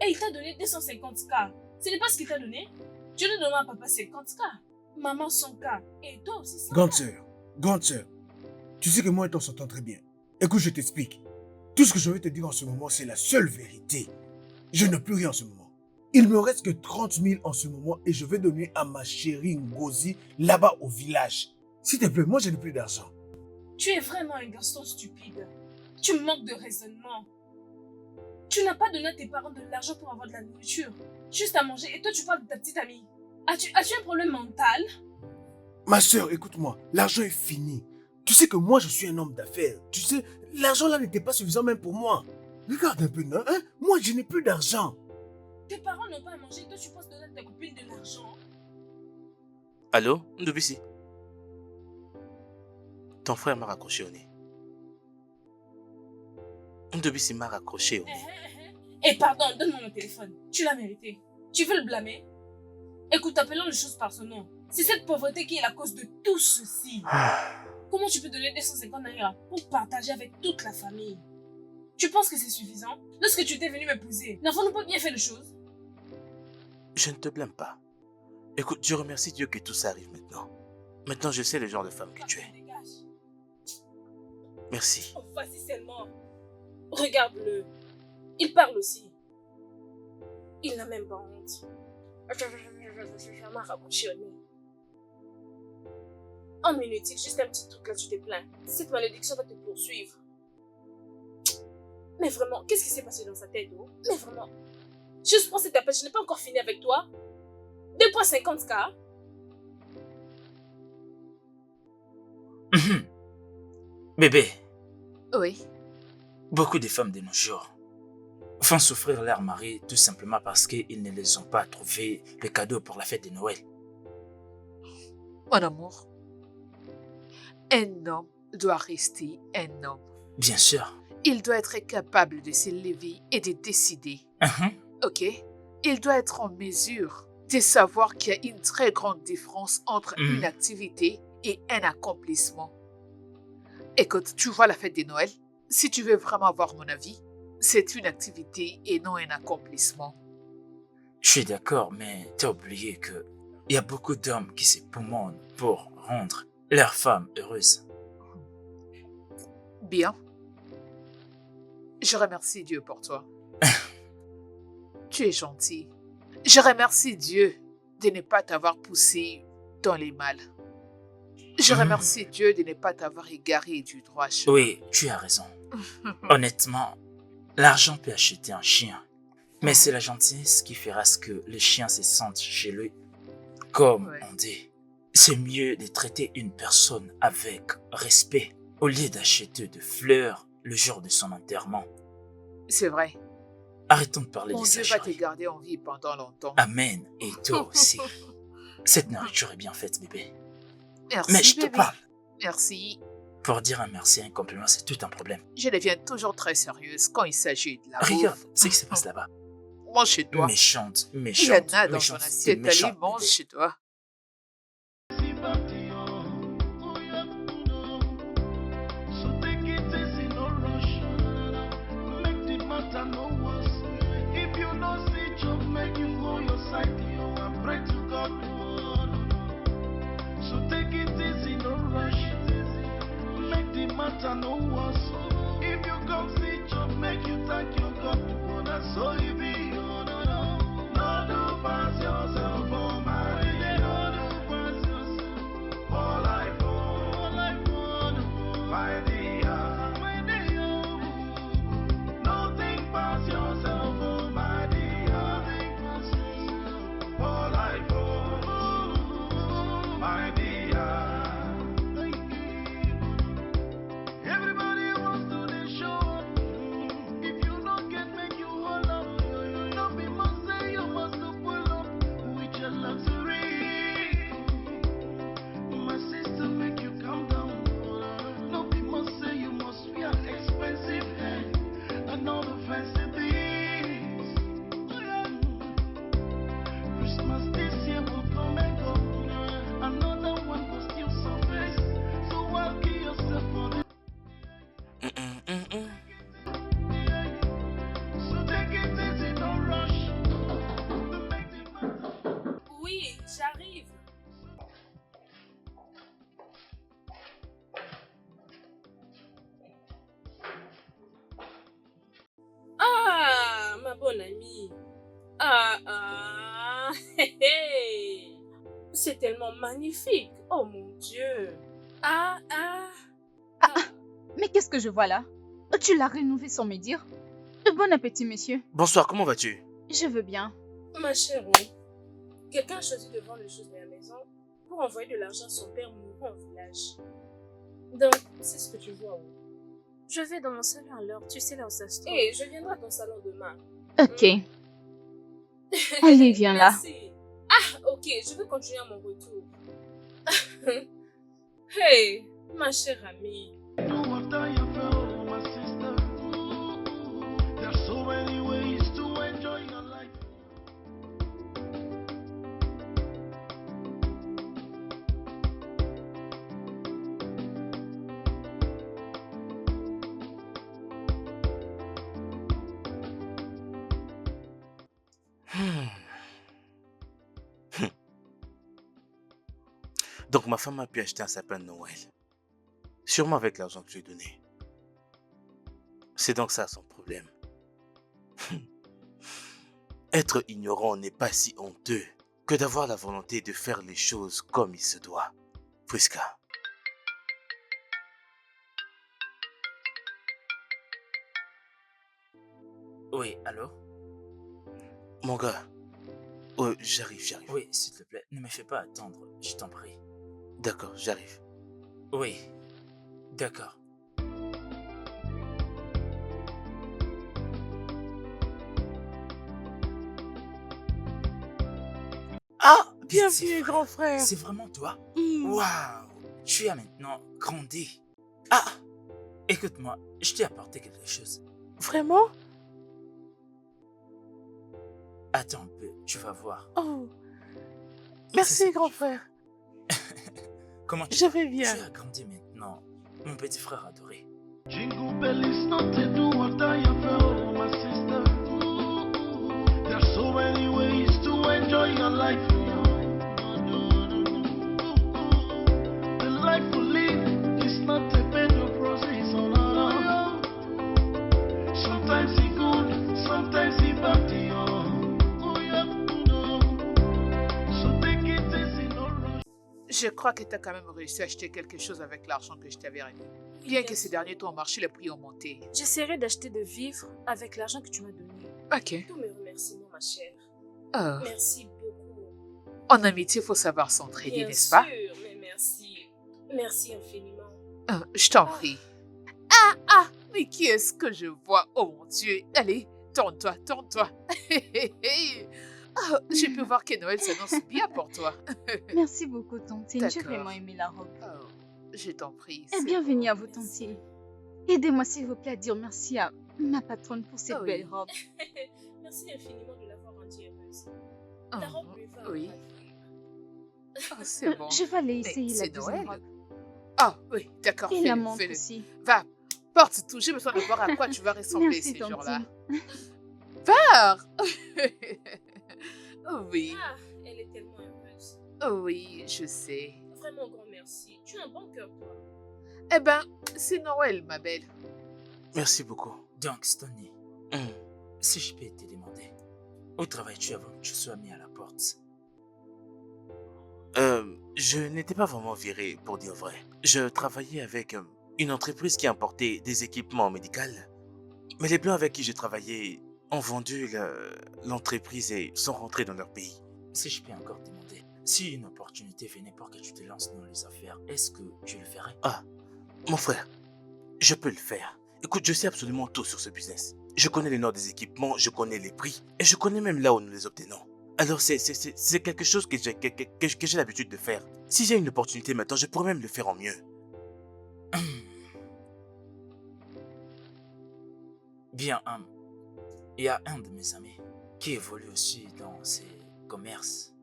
Et il t'a donné 250 cas. Ce n'est pas ce qu'il t'a donné. Tu lui donnes à papa 50 cas. Maman 100 cas. Et toi aussi 100 Grande sœur, tu sais que moi et toi on s'entend très bien. Écoute, je t'explique. Tout ce que je vais te dire en ce moment, c'est la seule vérité. Je n'ai plus rien en ce moment. Il me reste que 30 000 en ce moment et je vais donner à ma chérie Ngozi là-bas au village. S'il te plaît, moi je n'ai plus d'argent. Tu es vraiment un garçon stupide. Tu manques de raisonnement. Tu n'as pas donné à tes parents de l'argent pour avoir de la nourriture. Juste à manger. Et toi, tu parles de ta petite amie. As-tu un problème mental? Ma sœur, écoute-moi, l'argent est fini. Tu sais que moi je suis un homme d'affaires. Tu sais, l'argent là n'était pas suffisant même pour moi. Regarde un peu, non? Hein? Moi je n'ai plus d'argent. Tes parents n'ont pas à manger. Toi, tu penses donner à ta copine de l'argent. Allô, Ndobisi? Ton frère m'a raccroché au nez. Ndobisi m'a raccroché au nez. Et pardon, donne-moi mon téléphone. Tu l'as mérité. Tu veux le blâmer? Écoute, appelons les choses par son nom. C'est cette pauvreté qui est la cause de tout ceci. Comment tu peux donner 250 naira pour partager avec toute la famille? Tu penses que c'est suffisant? Lorsque tu étais venu m'épouser, n'avons-nous pas bien fait les choses? Je ne te blâme pas. Écoute, je remercie Dieu que tout ça arrive maintenant. Maintenant, je sais le genre de femme que tu es. Dégage. Merci. Oh, vas-y seulement. Regarde-le. Il parle aussi. Il n'a même pas honte. Je m'a raccroché au nez. En inutile, juste un petit truc là, tu te plains. Cette malédiction va te poursuivre. Mais vraiment, qu'est-ce qui s'est passé dans sa tête, oh? Mais vraiment. Juste prends cette appel, je n'ai pas encore fini avec toi. 2,50K. Bébé, Oui. beaucoup de femmes de nos jours font souffrir leur mari tout simplement parce qu'ils ne les ont pas trouvé le cadeau pour la fête de Noël. Mon amour, un homme doit rester un homme. Bien sûr. Il doit être capable de se lever et de décider. Ok? Il doit être en mesure de savoir qu'il y a une très grande différence entre une activité et un accomplissement. Écoute, tu vois la fête de Noël? Si tu veux vraiment avoir mon avis, c'est une activité et non un accomplissement. Je suis d'accord, mais t'as oublié que il y a beaucoup d'hommes qui s'époumonnent pour rendre leur femme heureuse. Bien. Je remercie Dieu pour toi. Tu es gentil. Je remercie Dieu de ne pas t'avoir poussé dans les mal. Je remercie Dieu de ne pas t'avoir égaré du droit chemin. Oui, tu as raison. Honnêtement, l'argent peut acheter un chien, mais c'est la gentillesse qui fera ce que le chien se sente chez lui. Comme Ouais. on dit, c'est mieux de traiter une personne avec respect au lieu d'acheter de fleurs le jour de son enterrement. C'est vrai. Arrêtons de parler Mon de ça, Dieu va te chérie. garder en vie pendant longtemps. Amen. Et toi aussi. Cette nourriture est bien faite, bébé. Merci, Mais je te bébé. parle. Merci. Pour dire un merci et un compliment, c'est tout un problème. Je deviens toujours très sérieuse quand il s'agit de la Regarde bouffe. ce qui se passe là-bas. Mange chez toi. Méchante, Il y en méchante, a dans ton méchante, t'es assiette. Allez, méchante, mange bébé. chez toi. So take it easy, no rush. Make the matter no worse. If you don't see job, make you go your side, yo, and pray to God. So take it easy, no rush. Make the matter no worse. If you come see job, make you thank your God. That's all you be. No, do pass yourself, oh my lady. No, do pass yourself. All I want, my dear, my dear. Nothing pass yourself, oh my dear. All I want, my dear. Everybody wants to they show up. If you don't get, make you hold up. Don't be must say you must pull up with your luxury. My sister make you calm down. No be must say you must wear expensive hair and all the fancy things. Christmas this year will come and go. Another one will still surface. So I'll kill yourself for the so take it easy, no rush. Make the matter. Oui, j'arrive. Ah, ma bonne amie. Hé, hé. C'est tellement magnifique. Oh mon Dieu. Ah. Mais qu'est-ce que je vois là? Tu l'as rénové sans me dire? Bon appétit, monsieur. Bonsoir, comment vas-tu? Je veux bien. Ma chère, oui. Quelqu'un a choisi de vendre les choses de la maison pour envoyer de l'argent à son père mourant au village. Donc, c'est ce que tu vois, oui. Je vais dans mon salon alors, tu sais là où ça se trouve. Et je viendrai à ton salon demain. Ok. Allez, viens là. Merci. Ah, ok, je vais continuer à mon retour. Hey, ma chère amie. Do what I feel, my sister. There's so many ways to enjoy your life. Donc ma femme a pu acheter un sapin de Noël. Sûrement avec l'argent que je lui ai donné. C'est donc ça son problème. Être ignorant n'est pas si honteux que d'avoir la volonté de faire les choses comme il se doit. Friska. Oui, allô? Mon gars. J'arrive. Oui, s'il te plaît, ne me fais pas attendre, je t'en prie. D'accord, j'arrive. Oui, d'accord. Ah, Petit bienvenue frère. grand frère. C'est vraiment toi? Hmm. Waouh! Tu as maintenant grandi. Ah! Écoute-moi, je t'ai apporté quelque chose. Vraiment? Attends un peu, tu vas voir. Oh. C'est Merci ce grand que- frère. Comment tu Je vas? vais bien. Tu as grandi maintenant, mon petit frère adoré. Jingle bell is not to do what I feel, my sister. There's so many ways life we the life we live is not a bed of roses on our own. Sometimes it's good, sometimes it's bad. Oh, yeah, no. So take it easy, no rush. Je crois que tu as quand même réussi à acheter quelque chose avec l'argent que je t'avais remis. Bien que ces derniers temps au marché, les prix ont monté. J'essaierai d'acheter de vivres avec l'argent que tu m'as donné. Ok. Tous mes remerciements, ma chère. Oh, Merci beaucoup. en amitié, il faut savoir s'entraider, Bien n'est-ce pas? sûr, mais merci. Merci infiniment. Je t'en prie. Mais qui est-ce que je vois? Oh mon Dieu. Allez, tourne-toi, tourne-toi. Oh, j'ai pu voir que Noël s'annonce bien pour toi. Merci beaucoup, Tantine. J'ai D'accord. vraiment aimé la robe. Oh, je t'en prie. Et c'est bienvenue bon. à vous, Tantine. Aidez-moi, s'il vous plaît, à dire merci à ma patronne pour cette Ah oui. belle robe. Merci infiniment de l'avoir rendue heureuse. Oh, Ta robe lui va. oui. ravir. Oh, c'est bon. Je vais aller Mais essayer la c'est deuxième Noël. robe. Ah oui, d'accord, Et la fais-le, montre fais-le. aussi. Va, porte tout. J'ai besoin de voir à quoi tu vas ressembler Merci, ces jours-là. Tantine. Pars. Oui, Ah, elle est tellement heureuse. oui, je sais. Vraiment grand merci. Tu as un bon cœur, toi. Eh ben, c'est Noël, ma belle. Merci beaucoup. Donc, Stoney, Hum. si je peux te demander, où travailles-tu avant que tu sois mis à la porte? Je n'étais pas vraiment viré, pour dire vrai. Je travaillais avec une entreprise qui importait des équipements médicaux. Mais les Blancs avec qui je travaillais ont vendu l'entreprise et sont rentrés dans leur pays. Si je peux encore te demander, si une opportunité venait pour que tu te lances dans les affaires, est-ce que tu le ferais? Ah, mon frère, je peux le faire. Écoute, je sais absolument tout sur ce business. Je connais les noms des équipements, je connais les prix, et je connais même là où nous les obtenons. Alors c'est quelque chose que j'ai l'habitude de faire. Si j'ai une opportunité maintenant, je pourrais même le faire en mieux. Bien, il y a un de mes amis qui évolue aussi dans ces commerces.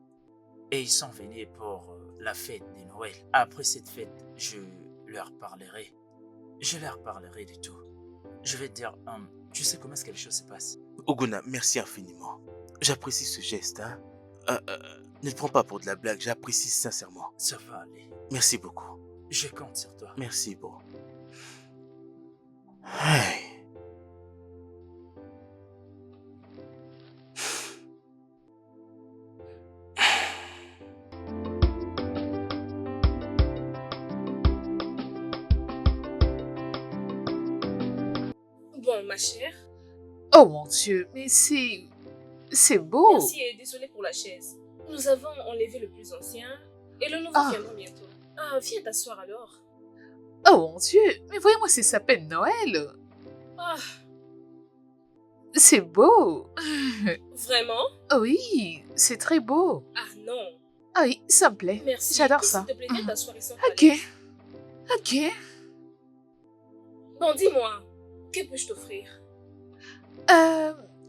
Et ils sont venus pour la fête de Noël. Après cette fête, je leur parlerai. Je leur parlerai de tout. Je vais te dire, tu sais comment est-ce que les choses se passent? Oguna, merci infiniment. J'apprécie ce geste, hein. Ne le prends pas pour de la blague, j'apprécie sincèrement. Ça va aller. Merci beaucoup. Je compte sur toi. Merci, bon. Hey. Bon, ma chère. Oh mon Dieu, mais c'est beau. Merci et désolée pour la chaise. Nous avons enlevé le plus ancien et le nouveau Ah. viendra bientôt. Ah, viens t'asseoir alors. Oh mon Dieu, mais voyez-moi ces sapins de Noël. Ah, C'est beau. vraiment? Oui, c'est très beau. Ah non. Ah oui, ça me plaît. Merci. J'adore Et ça. S'il te plaît, viens t'asseoir ici. Ok. Ok. Bon, dis-moi, que peux-je t'offrir?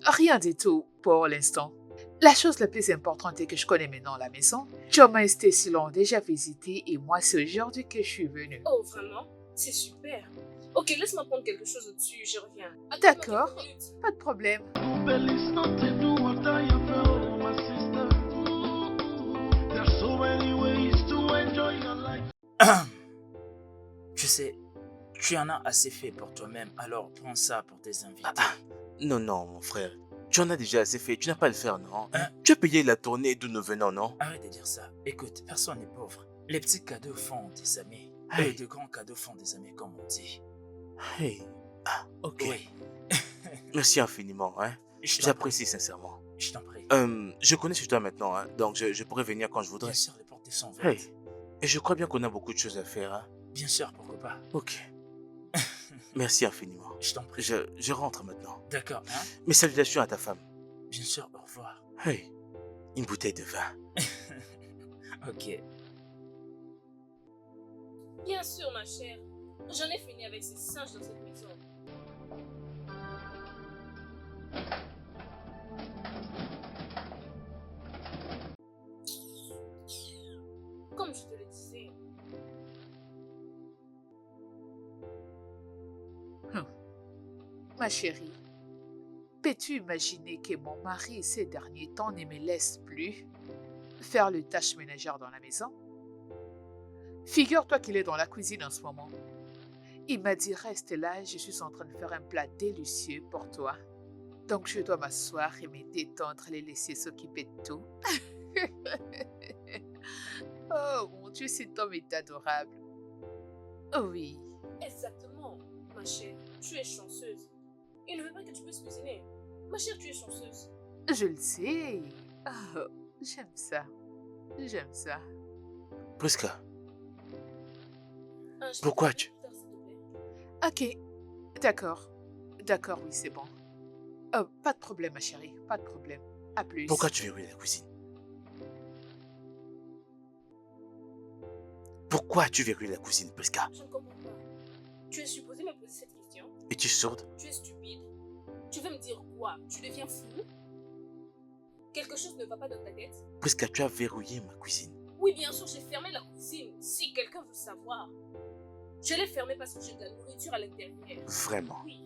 Rien du tout pour l'instant. La chose la plus importante est que je connais maintenant la maison. John et Stacy l'ont déjà visité et moi, c'est aujourd'hui que je suis venue. Oh, vraiment? C'est super. Ok, laisse-moi prendre quelque chose au-dessus, je reviens. Attends-moi D'accord. quelques minutes. Pas de problème. Well, it's not to do what I have felt, my sister. There's so many ways to enjoy your life. Tu sais, tu en as assez fait pour toi-même, alors prends ça pour tes invités. Non, non, mon frère. Tu en as déjà assez fait, tu n'as pas à le faire, non? Hein? Tu as payé la tournée d'où nous venons, non? Arrête de dire ça. Écoute, personne n'est pauvre. Les petits cadeaux font des amis. Hey. Et de grands cadeaux font des amis, comme on dit. Hey. Ah, ok. Oui. Merci infiniment, hein. Je t'en J'apprécie sincèrement. prie. Je t'en prie. Je connais sur toi maintenant, hein, donc je pourrais venir quand je voudrais. Bien sûr, les portes sont Hey. ouvertes. Et je crois bien qu'on a beaucoup de choses à faire, hein. Bien sûr, pourquoi pas. Ok. Merci infiniment. Je t'en prie. Je rentre maintenant. D'accord, hein? Mes salutations à ta femme. Bien sûr, au revoir. Hey. Une bouteille de vin. Ok. Bien sûr, ma chère. J'en ai fini avec ces singes dans cette maison. Comme je te le disais, Ma chérie, peux-tu imaginer que mon mari ces derniers temps ne me laisse plus? faire les tâches ménagères dans la maison. Figure-toi qu'il est dans la cuisine en ce moment. Il m'a dit, reste là, je suis en train de faire un plat délicieux pour toi. Donc je dois m'asseoir et me détendre, les laisser s'occuper de tout. Oh mon Dieu, cet homme est adorable. Oh oui. Exactement, ma chère. Tu es chanceuse. Il ne veut pas que tu puisses cuisiner. Ma chère, tu es chanceuse. Je le sais. Oh, j'aime ça. J'aime ça. Prisca, Je peux pourquoi te tu... faire, s'il te plaît? Ok, d'accord. D'accord, oui, c'est bon. Oh, pas de problème, ma chérie, pas de problème. À plus. Pourquoi tu verrouilles la cuisine? Pourquoi tu verrouilles la cuisine, Prisca? Je ne comprends pas. Tu es supposé me poser cette question? Es-tu sourde? Tu es stupide? Tu veux me dire quoi? Tu deviens fou? Quelque chose ne va pas dans ta tête? Prisca, tu as verrouillé ma cuisine. Oui, bien sûr, j'ai fermé la cuisine. Si quelqu'un veut savoir. Je l'ai fermée parce que j'ai de la nourriture à l'intérieur. Vraiment? Oui.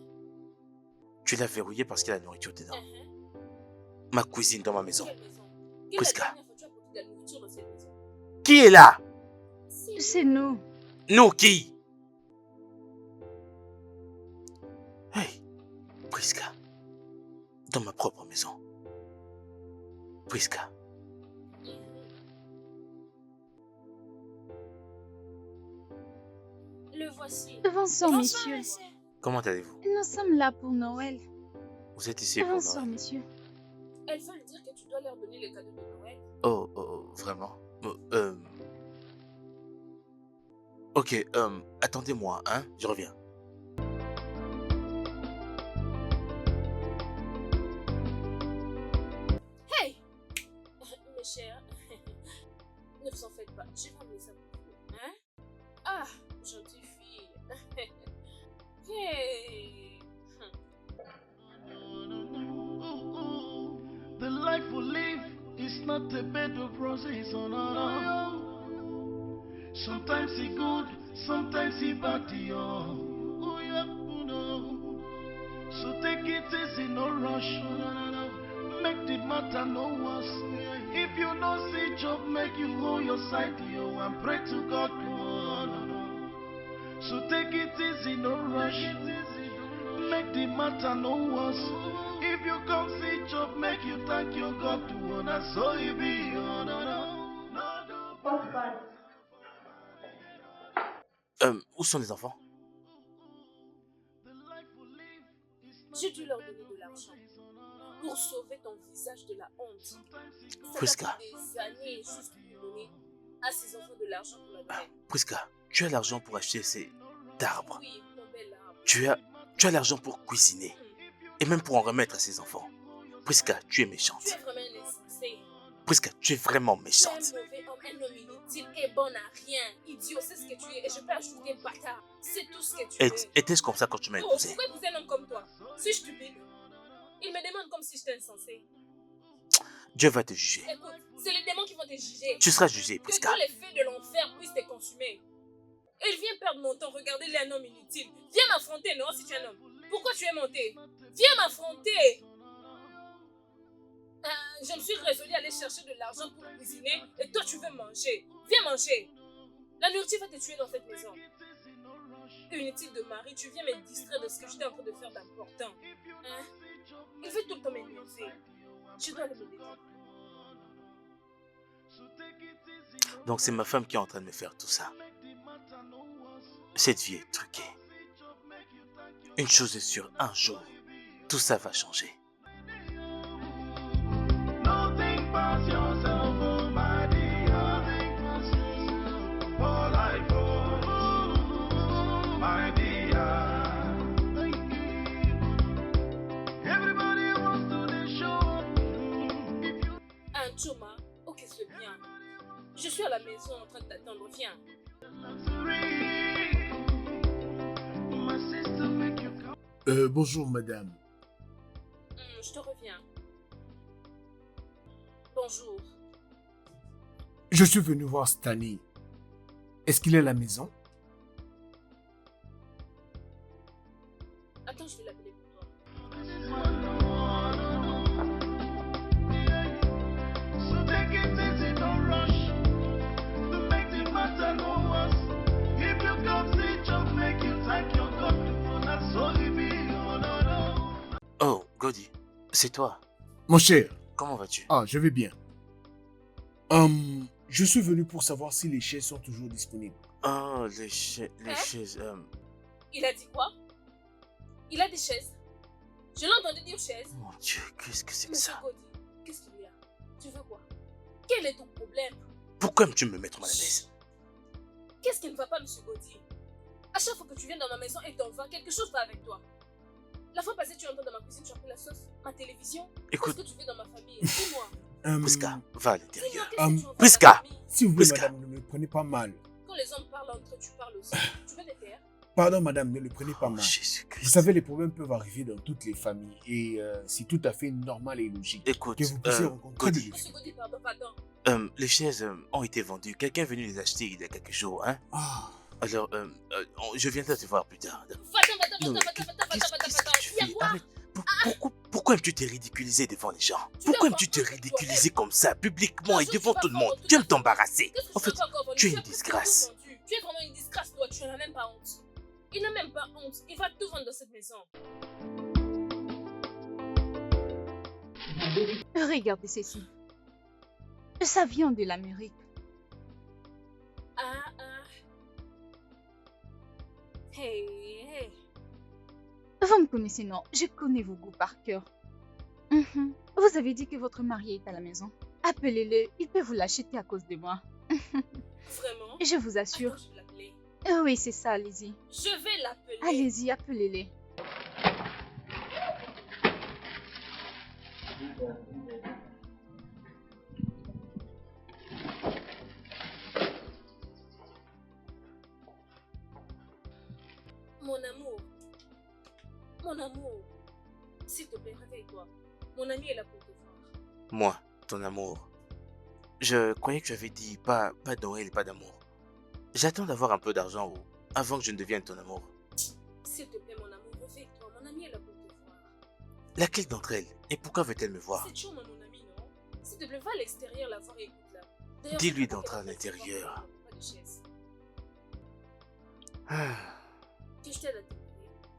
Tu l'as verrouillée parce qu'il y a la nourriture dedans. Uh-huh. Ma cuisine dans ma maison. Quelle maison? Quelle est la Prisca. dernière fois que tu as porté de la nourriture dans cette maison? Qui est là? C'est nous. Nous qui? Hey, Prisca. Dans ma propre maison. Prisca. Le voici. Bonsoir, messieurs. Comment allez-vous? Nous sommes là pour Noël. Vous êtes ici pour Bonsoir, Noël? messieurs. Elles veulent dire que tu dois leur donner les cadeaux de Noël. Oh, vraiment? Ok, attendez-moi, hein? Je reviens. Hey! Mes chers, ne vous en faites pas. Je vais emmener ça pour vous. Hein? Ah, gentille fille. Hey! The life we live is not a bed of roses, oh no, no. Sometimes it's good, sometimes it's bad, oh. Oh yeah, oh no. So take it easy, no rush, oh no, no, no. Make the matter no worse. If you don't see job, make you hold your side, yo, and pray to God, oh no, no. So take it easy, no rush. Make the matter no worse. If you come see job, make you thank your God to honor. So it be, oh no, no, no, no. Où sont les enfants? J'ai dû leur donner de l'argent pour sauver ton visage de la honte. Ça Prisca. t'a pris des années juste pour donner à ces enfants de l'argent pour la Noël. Prisca, tu as l'argent pour acheter ces arbres. Oui, mon bel arbre. Tu as l'argent pour cuisiner. Et même pour en remettre à ses enfants. Prisca, tu es méchante. Tu es vraiment un insensé. Prisca, tu es vraiment Tu es un méchante. mauvais homme, un homme inutile et bon à rien. Idiot, c'est ce que tu es. Et je peux ajouter bâtard. C'est tout ce que tu es. Était-ce comme ça quand tu m'as Oh, épousé? pourquoi épouser un homme comme toi? Suis stupide. Il me demande comme si j'étais insensé. Dieu va te juger. Écoute, c'est les démons qui vont te juger. Tu seras jugé, Que Prisca. tous les feux de l'enfer puissent te consumer. Et il vient perdre mon temps. Regardez-le, un homme inutile. Viens m'affronter, non, si tu es un homme. Pourquoi tu es monté? Viens m'affronter. Je me suis résolue à aller chercher de l'argent pour cuisiner et toi tu veux manger. Viens manger. La nourriture va te tuer dans cette maison. Inutile de mari, tu viens me distraire de ce que j'étais en train de faire d'important. Hein? Il veut tout le temps m'énerver. Je dois le méditer. Donc c'est ma femme qui est en train de me faire tout ça. Cette vie est truquée. Une chose est sûre, un jour, tout ça va changer. Nothing past yourself, oh my dear. Nothing past yourself. For life, oh my dear. Everybody wants to the show. If you Un Choma, ok c'est bien. Je suis à la maison en train de t'attendre, viens. luxury, my sister make you come. Bonjour, madame. Je te reviens. Bonjour. Je suis venu voir Stanley. Est-ce qu'il est à la maison? Attends, je vais l'appeler pour toi. So take it easy, don't c'est toi. Mon cher, Comment vas-tu? ah, je vais bien. Je suis venu pour savoir si les chaises sont toujours disponibles. Oh, les Hein? chaises. Il a dit quoi? Il a des chaises. Je l'ai entendu dire chaises. Mon Dieu, qu'est-ce que c'est que Monsieur ça? Cody, qu'est-ce qu'il y a? Tu veux quoi? Quel est ton problème? Pourquoi aimes-tu me mettre mal à l'aise? Qu'est-ce qui ne va pas, monsieur Cody? À chaque fois que tu viens dans ma maison et t'en vas, quelque chose va avec toi. La fois passée, tu entres dans ma cuisine, tu as pris la sauce, ma télévision. Écoute, Qu'est-ce que tu fais dans ma famille? Dis-moi. Priska, va à Dis-moi, l'intérieur. qu'est-ce que tu en fais dans Priska! ma famille? S'il vous plaît, Priska. madame, ne me prenez pas mal. Quand les hommes parlent entre eux, tu parles aussi. Tu veux te taire? Pardon, madame, ne le prenez pas Oh, mal. Jésus-Christ. Vous savez, les problèmes peuvent arriver dans toutes les familles et c'est tout à fait normal et logique Écoute, que vous puissiez rencontrer des Cody, Monsieur difficultés. Cody, pardon. les chaises ont été vendues. Quelqu'un est venu les acheter il y a quelques jours, hein? Ah, Alors, je viendrai te voir plus tard. Va-t'en, Non, mais qu'est-ce que tu Il y a fais? quoi? Arrête. Pourquoi aimes-tu te ridiculiser devant les gens? Pourquoi aimes-tu te ridiculiser comme ça, publiquement et devant tout le monde? Tu aimes t'embarrasser. Qu'est-ce que En fait, tu as encore vendu? tu es as une presque disgrâce. tout vendu. Tu es vraiment une disgrâce, toi. Tu n'as même pas honte. Il n'a même pas honte. Il va tout vendre dans cette maison. Regardez ceci. Ça vient de l'Amérique. Ah. Hey. Vous me connaissez, non? Je connais vos goûts par cœur. Vous avez dit que votre mari est à la maison. Appelez-le, il peut vous l'acheter à cause de moi. Vraiment? Je vous assure. Attends, je vais l'appeler. Oui, c'est ça, allez-y. Je vais l'appeler. Allez-y, appelez-le. Mon amour. S'il te plaît, réveille-toi. Mon ami est là pour te voir. Moi, ton amour. Je croyais que tu avais dit pas de Noël et pas d'amour. J'attends d'avoir un peu d'argent avant que je ne devienne ton amour. S'il te plaît, mon amour, réveille-toi. Mon ami est là pour te voir. Laquelle d'entre elles? Et pourquoi veut-elle me voir? C'est chaud, mon ami, non? S'il te plaît, va à l'extérieur la voir et écoute-la. D'ailleurs, Dis-lui c'est pas d'entrer à qu'elle va te l'intérieur. voir, pas de chaise. Ah, Que je t'aide à te lever.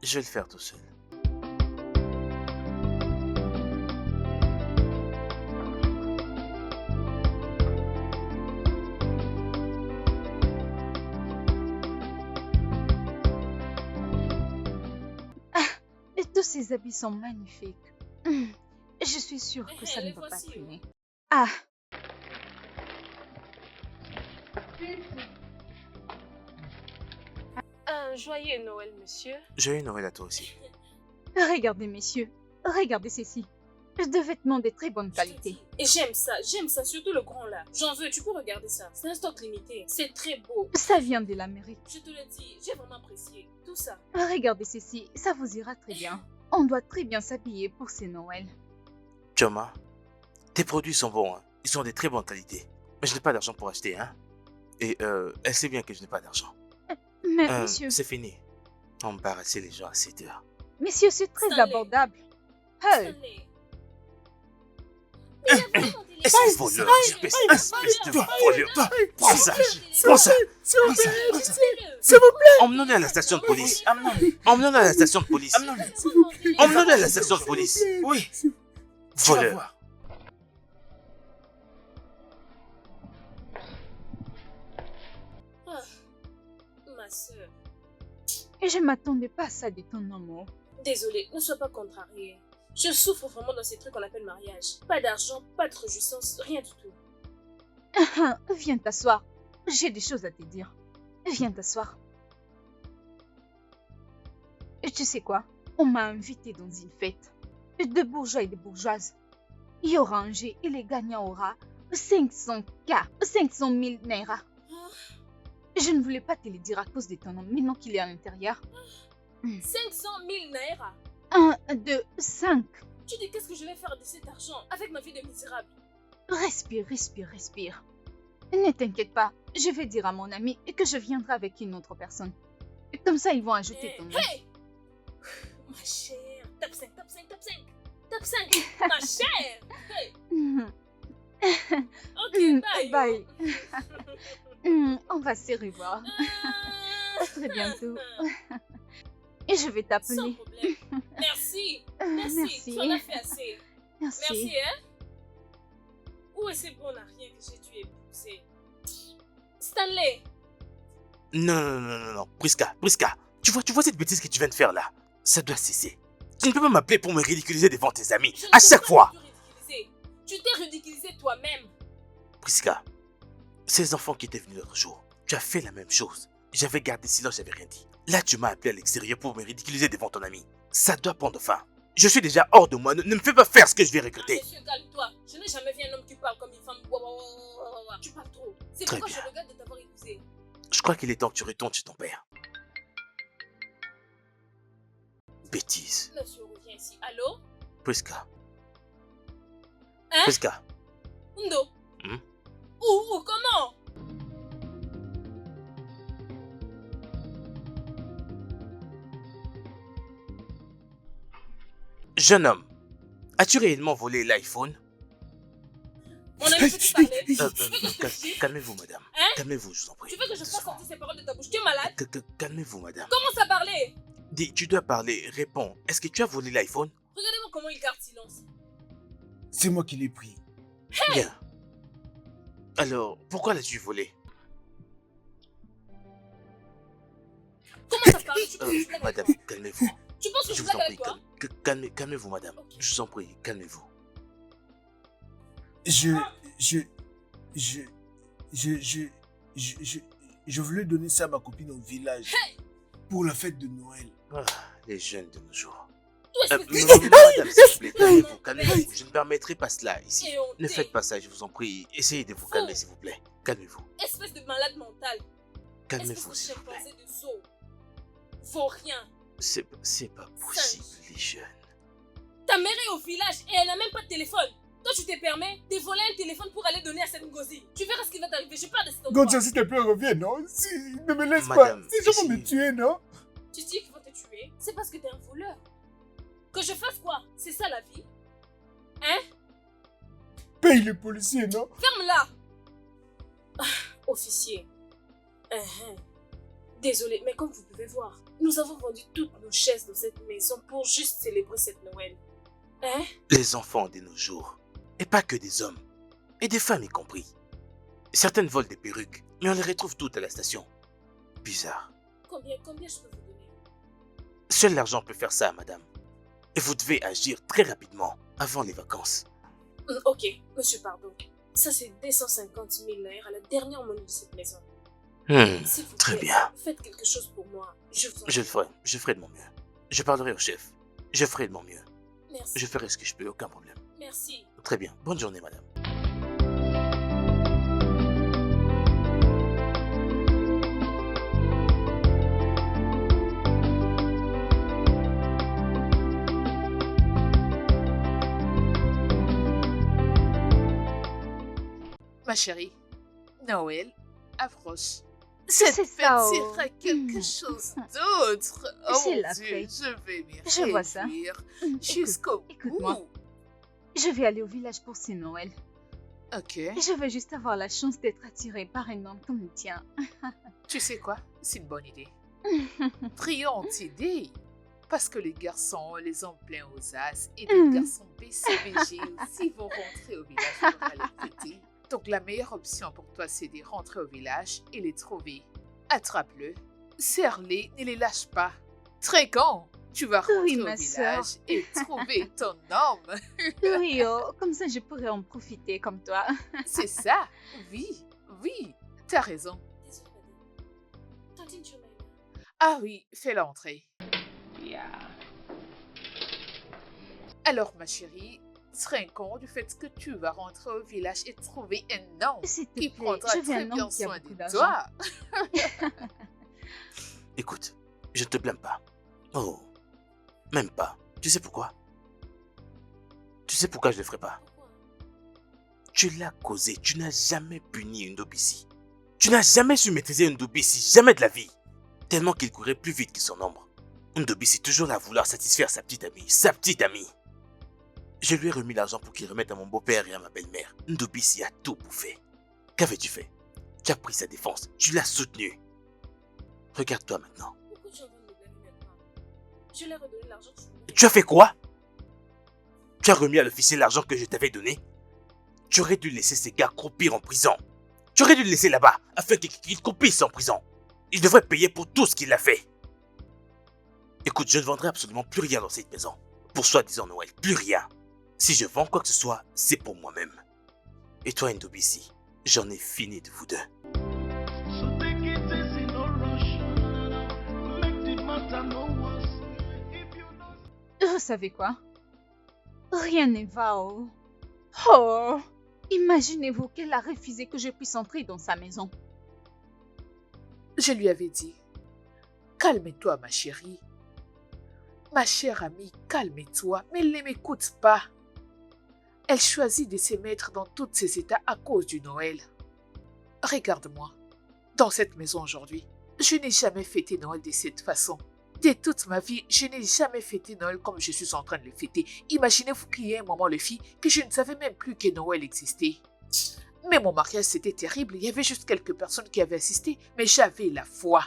je vais le faire tout seul. Et tous ces habits sont magnifiques. Je suis sûre que ça ne les va pas voici. traîner. Ah, Un joyeux Noël, monsieur. Joyeux Noël à toi aussi. regardez, messieurs. Regardez ceci. De vêtements de très bonne Je te qualité. dis. Et j'aime ça, surtout le grand là. J'en veux, tu peux regarder ça. C'est un stock limité. C'est très beau. Ça vient de l'Amérique. Je te le dis, j'ai vraiment apprécié tout ça. Regardez ceci, ça vous ira très bien. On doit très bien s'habiller pour ces Noëls. Choma, tes produits sont bons, hein. Ils sont de très bonne qualité. Mais je n'ai pas d'argent pour acheter, hein. Et elle sait bien que je n'ai pas d'argent. Mais monsieur, C'est fini. Embarrasser les gens à 7 heures. monsieur, c'est très Stanley. abordable. Hey, Stanley. Mais il y a vraiment des Espèce de voleur, espèce de voleur. Prends ça, prends ça. s'il vous plaît, Emmenons-le à la station de police. Amenons-le. Emmenons-le à la station de police. Amenons-le. Emmenons-le à la station de police. Oui. Tu vas Voleur. voir. Ma soeur. je m'attendais pas à ça de ton amour. Désolée, ne sois pas contrariée. Je souffre vraiment dans ces trucs qu'on appelle mariage. Pas d'argent, pas de réjouissance, rien du tout. Viens t'asseoir. J'ai des choses à te dire. Viens t'asseoir. Et tu sais quoi? On m'a invité dans une fête. De bourgeois et de bourgeoises. Il y aura un jeu et le gagnant aura 500K, 500 000 naira. Je ne voulais pas te le dire à cause de ton nom, maintenant qu'il est à l'intérieur. 500 000 naira. 1, 2, 5. Tu dis qu'est-ce que je vais faire de cet argent avec ma vie de misérable? Respire, respire, respire. Ne t'inquiète pas, je vais dire à mon ami que je viendrai avec une autre personne. Et comme ça, ils vont ajouter ton nom. Hey! Ma chère, top 5, top 5, top 5. Top 5, ma chère. Hey. Ok, bye. Bye. On va se revoir. À très bientôt. Et je vais Sans t'appeler. problème. Merci. Merci. Merci. Tu en as fait assez. Merci. Merci, hein? Où est ce bon à rien que j'ai dû épouser? Stanley! Non. Priska. Tu vois cette bêtise que tu viens de faire là? Ça doit cesser. Tu ne peux pas m'appeler pour me ridiculiser devant tes amis. Je ne À t'ai chaque pas fois. du tout ridiculisé. Tu t'es ridiculisé toi-même. Priska, ces enfants qui étaient venus l'autre jour, tu as fait la même chose. J'avais gardé silence, j'avais rien dit. Là, tu m'as appelé à l'extérieur pour me ridiculiser devant ton ami. Ça doit prendre fin. Je suis déjà hors de moi. Ne me fais pas faire ce que je vais regretter. Monsieur, calme-toi. Je n'ai jamais vu un homme qui parle comme une femme. Tu parles trop. C'est Très pourquoi bien. je regrette de t'avoir épousé. Je crois qu'il est temps que tu retournes chez ton père. Bêtise. Monsieur, reviens ici. Allô? Priska. Hein? Priska. Ndo? Hmm? Où? Comment? Jeune homme, as-tu réellement volé l'iPhone? Mon ami, peux-tu parler? Tu veux que je te dise? Calmez-vous, madame. Hein? Calmez-vous, je vous en prie. Tu veux que je fasse sortir ces paroles de ta bouche? Tu es malade? Calmez-vous, madame. Commence à parler! Dis, tu dois parler. Réponds. Est-ce que tu as volé l'iPhone? Regardez-moi comment il garde silence. C'est moi qui l'ai pris. Bien. Alors, pourquoi l'as-tu volé? Commence à parler. Tu penses que je blague avec Madame, toi? calmez-vous. Tu penses que Je je vous en blague prie, avec toi? calmez-vous, madame. Ok. Je vous en prie, calmez-vous. Je voulais donner ça à ma copine au village. Pour la fête de Noël. Ah, les jeunes de nos jours. Toi, Non, espèce non, madame, s'il vous plaît, calmez-vous, calmez-vous. Bête. Je ne permettrai pas cela ici. Et on Ne t'est. faites pas ça, je vous en prie. Essayez de vous Faux. calmer, s'il vous plaît. Calmez-vous. Espèce de malade mental. Calmez-vous, Espèce s'il de vous plaît. chimpanzé de zoo. Vaut rien. C'est pas possible, les jeunes. Ta mère est au village et elle n'a même pas de téléphone. Toi, tu te permets de voler un téléphone pour aller donner à cette ngozi. Tu verras ce qui va t'arriver. Je pars de cet endroit. Gonja, s'il te plaît, reviens, non? Ne me laisse Madame, pas. Ces gens vont me essayez. tuer, non? Tu dis qu'ils vont te tuer. C'est parce que t'es un voleur. Que je fasse quoi? C'est ça la vie? Hein? Paye les policiers, non? Ferme-la! Ah, officier. Désolé, mais comme vous pouvez voir, nous avons vendu toutes nos chaises dans cette maison pour juste célébrer cette Noël. Hein? Les enfants de nos jours, et pas que des hommes, et des femmes y compris. Certaines volent des perruques, mais on les retrouve toutes à la station. Bizarre. Combien je peux vous donner? Seul l'argent peut faire ça, madame. Et vous devez agir très rapidement, avant les vacances. Ok, monsieur, pardon. Ça, c'est 250 000 naira, la dernière monnaie de cette maison. S'il vous Très plaît, bien. faites quelque chose pour moi. Je vous en Je le prie. ferai, je ferai de mon mieux. Je parlerai au chef. Je ferai de mon mieux. Merci. Je ferai ce que je peux, aucun problème. Merci. Très bien. Bonne journée, madame. Ma chérie, Noël approche. C'est Cette fête ça, oh. sera quelque Hmm. chose d'autre. Oh C'est mon la Dieu, fête. je vais m'y Je vois ça. réjouir Écoute, jusqu'au écoute-moi. bout. Je vais aller au village pour ce Noël. Ok, Et je veux juste avoir la chance d'être attirée par un homme comme le tien. tu sais quoi? C'est une bonne idée. Brillante idée. Parce que les garçons, les hommes pleins aux as et les Mm. garçons BCBG aussi vont rentrer au village pour aller fêter. Donc la meilleure option pour toi, c'est de rentrer au village et les trouver. Attrape-le, serre-les, ne les lâche pas. Trinquant, tu vas rentrer Oui, au ma village sœur. et trouver ton homme. Oui, oh, comme ça je pourrais en profiter comme toi. C'est ça, oui, t'as raison. Désolée, madame. Tantine Jumaine. Ah oui, fais-la entrer. Alors, ma chérie, trinquons du fait que tu vas rentrer au village et trouver un homme S'il te qui plaît, prendra je veux très un bien homme qui a soin beaucoup de d'argent. toi. Écoute, je ne te blâme pas. Oh, même pas. Tu sais pourquoi? Tu sais pourquoi je ne le ferai pas? Pourquoi? Tu l'as causé, tu n'as jamais puni une Ndobisi. Tu n'as jamais su maîtriser une Ndobisi, jamais de la vie. Tellement qu'il courait plus vite que son ombre. Ndobisi toujours là à vouloir satisfaire sa petite amie, Je lui ai remis l'argent pour qu'il remette à mon beau-père et à ma belle-mère. Ndobisi a tout bouffé. Qu'avais-tu fait? Tu as pris sa défense, tu l'as soutenue. Regarde-toi maintenant. Pourquoi tu es en train de me blâmer maintenant? Je lui ai redonné l'argent que je voulais. Tu as fait quoi? Tu as remis à l'officier l'argent que je t'avais donné? Tu aurais dû laisser ces gars croupir en prison. Tu aurais dû le laisser là-bas afin qu'il croupisse en prison. Il devrait payer pour tout ce qu'il a fait. Écoute, je ne vendrai absolument plus rien dans cette maison. Pour soi-disant Noël, plus rien. Si je vends quoi que ce soit, c'est pour moi-même. Et toi, Ndobisi, j'en ai fini de vous deux. So take it easy, no rush. Make the matter no worse. If you don't Vous savez quoi? Rien ne va. Oh, imaginez-vous qu'elle a refusé que je puisse entrer dans sa maison. Je lui avais dit, calme-toi ma chérie. Ma chère amie, calme-toi, mais elle ne m'écoute pas. Elle choisit de se mettre dans tous ces états à cause du Noël. Regarde-moi, dans cette maison aujourd'hui, je n'ai jamais fêté Noël de cette façon. De toute ma vie, je n'ai jamais fêté Noël comme je suis en train de le fêter. Imaginez-vous qu'il y ait un moment, le fit, que je ne savais même plus que Noël existait. Mais mon mariage, c'était terrible. Il y avait juste quelques personnes qui avaient assisté, mais j'avais la foi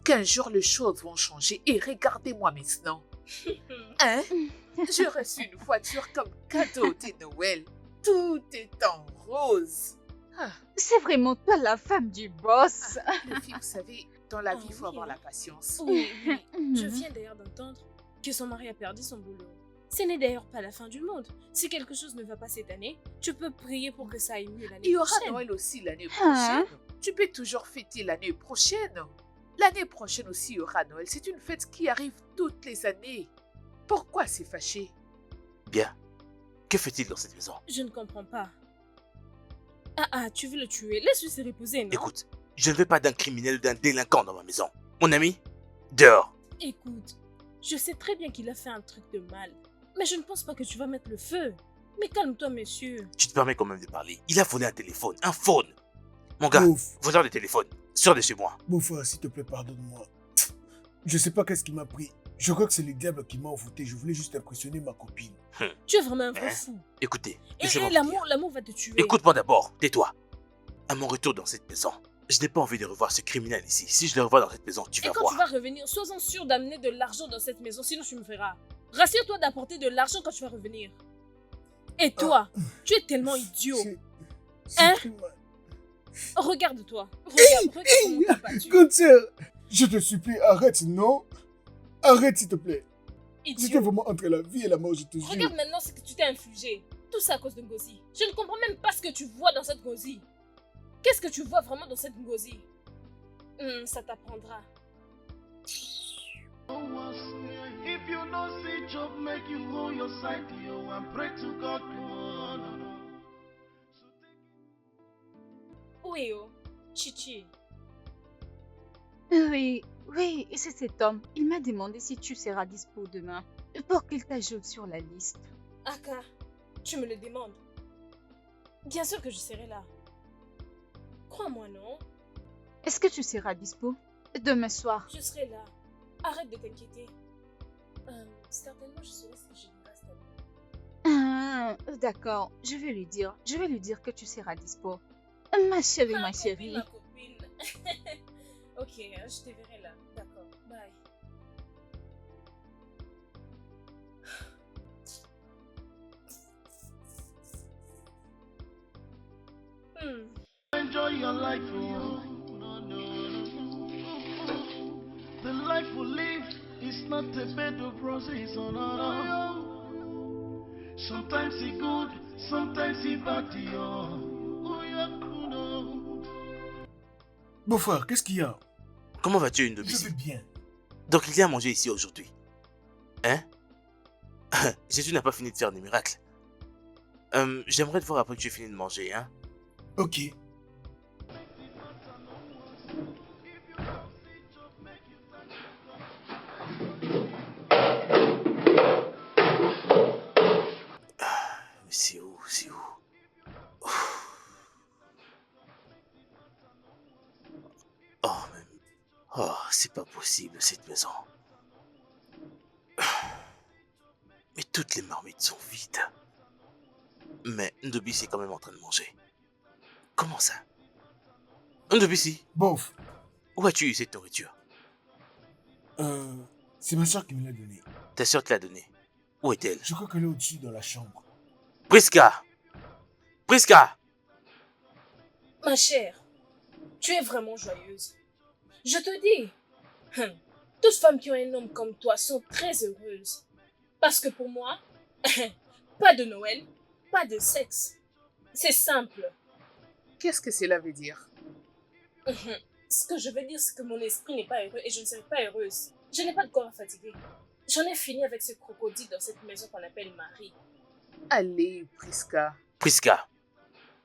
qu'un jour les choses vont changer. Et regardez-moi maintenant. Hein? J'ai reçu une voiture comme cadeau de Noël. Tout est en rose. Ah, C'est vraiment toi la femme du boss. les filles, vous savez, dans la vie, il faut oui, avoir hein. la patience. Oui, oui. Je Mhm. viens d'ailleurs d'entendre que son mari a perdu son boulot. Ce n'est d'ailleurs pas la fin du monde. Si quelque chose ne va pas cette année, tu peux prier pour que ça aille mieux l'année Il y aura prochaine. Noël aussi l'année Hein? prochaine. Tu peux toujours fêter l'année prochaine. L'année prochaine aussi, il y aura Noël. C'est une fête qui arrive toutes les années. Pourquoi s'est fâché? Bien. Que fait-il dans cette maison? Je ne comprends pas. Ah, tu veux le tuer? Laisse-le se reposer, non? Écoute, je ne veux pas d'un criminel ou d'un délinquant dans ma maison. Mon ami, dehors. Écoute, je sais très bien qu'il a fait un truc de mal. Mais je ne pense pas que tu vas mettre le feu. Mais calme-toi, monsieur. Tu te permets quand même de parler. Il a volé un téléphone, un phone. Mon gars, Bouf, voleur de téléphone, sors de chez moi. Bofa, s'il te plaît, pardonne-moi. Je sais pas qu'est-ce qui m'a pris. Je crois que c'est le diable qui m'a envoûté. Je voulais juste impressionner ma copine. Tu es vraiment un vrai Hein? fou. Écoutez, Et laissez-moi vous dire. l'amour va te tuer. Écoute-moi d'abord, tais-toi. À mon retour dans cette maison, je n'ai pas envie de revoir ce criminel ici. Si je le revois dans cette maison, tu Et vas quand voir. tu vas revenir, sois-en sûr d'amener de l'argent dans cette maison, sinon tu me feras. Rassure-toi d'apporter de l'argent quand tu vas revenir. Et toi, tu es tellement idiot. C'est Hein? très mal. Regarde-toi. Regarde comment t'es battu. Gunther, je te supplie, arrête, non? Arrête, s'il te plaît. C'était Idiot. vraiment entre la vie et la mort, je te jure. Regarde maintenant ce que tu t'es infligé. Tout ça à cause de Ngozi. Je ne comprends même pas ce que tu vois dans cette Ngozi. Qu'est-ce que tu vois vraiment dans cette Ngozi? Ça t'apprendra. worse. If you no see job, make you hold your side, yo, and pray to God. Oh, no, no. So take Oui, oh. Chichi. Oui, et c'est cet homme. Il m'a demandé si tu seras dispo demain pour qu'il t'ajoute sur la liste. Aka, tu me le demandes. Bien sûr que je serai là. Crois-moi, non? Est-ce que tu seras dispo demain soir? Je serai là. Arrête de t'inquiéter. Certainement, je serai si je ne reste à Ah, d'accord, je vais lui dire. Je vais lui dire que tu seras dispo. Ma chérie, ma chérie. Ma copine. Ok, je te verrai là. D'accord, bye. enjoy your life, oh. No, no, no. The life we live is not a bed of roses, oh, no, no. Sometimes it's good, sometimes it's bad, yo. Oh, yeah, no. Beau-frère, qu'est-ce qu'il y a? Comment vas-tu, Je Ndobisi? vais bien. Donc il y a à manger ici aujourd'hui. Hein? Jésus n'a pas fini de faire des miracles. J'aimerais te voir après que tu aies fini de manger, hein? Ok. Mais c'est où? C'est où? Oh, c'est pas possible cette maison. Mais toutes les marmites sont vides. Mais Ndobisi est quand même en train de manger. Comment ça? Ndobisi, Bof, où as-tu eu cette nourriture? c'est ma soeur qui me l'a donné. Ta soeur te l'a donné. Où est-elle? Je crois qu'elle est au-dessus dans la chambre. Priska! Priska! Ma chère, tu es vraiment joyeuse. Je te dis, toutes femmes qui ont un homme comme toi sont très heureuses. Parce que pour moi, pas de Noël, pas de sexe. C'est simple. Qu'est-ce que cela veut dire? Ce que je veux dire, c'est que mon esprit n'est pas heureux et je ne serai pas heureuse. Je n'ai pas de corps à fatiguer. J'en ai fini avec ce crocodile dans cette maison qu'on appelle Marie. Allez, Priska. Priska,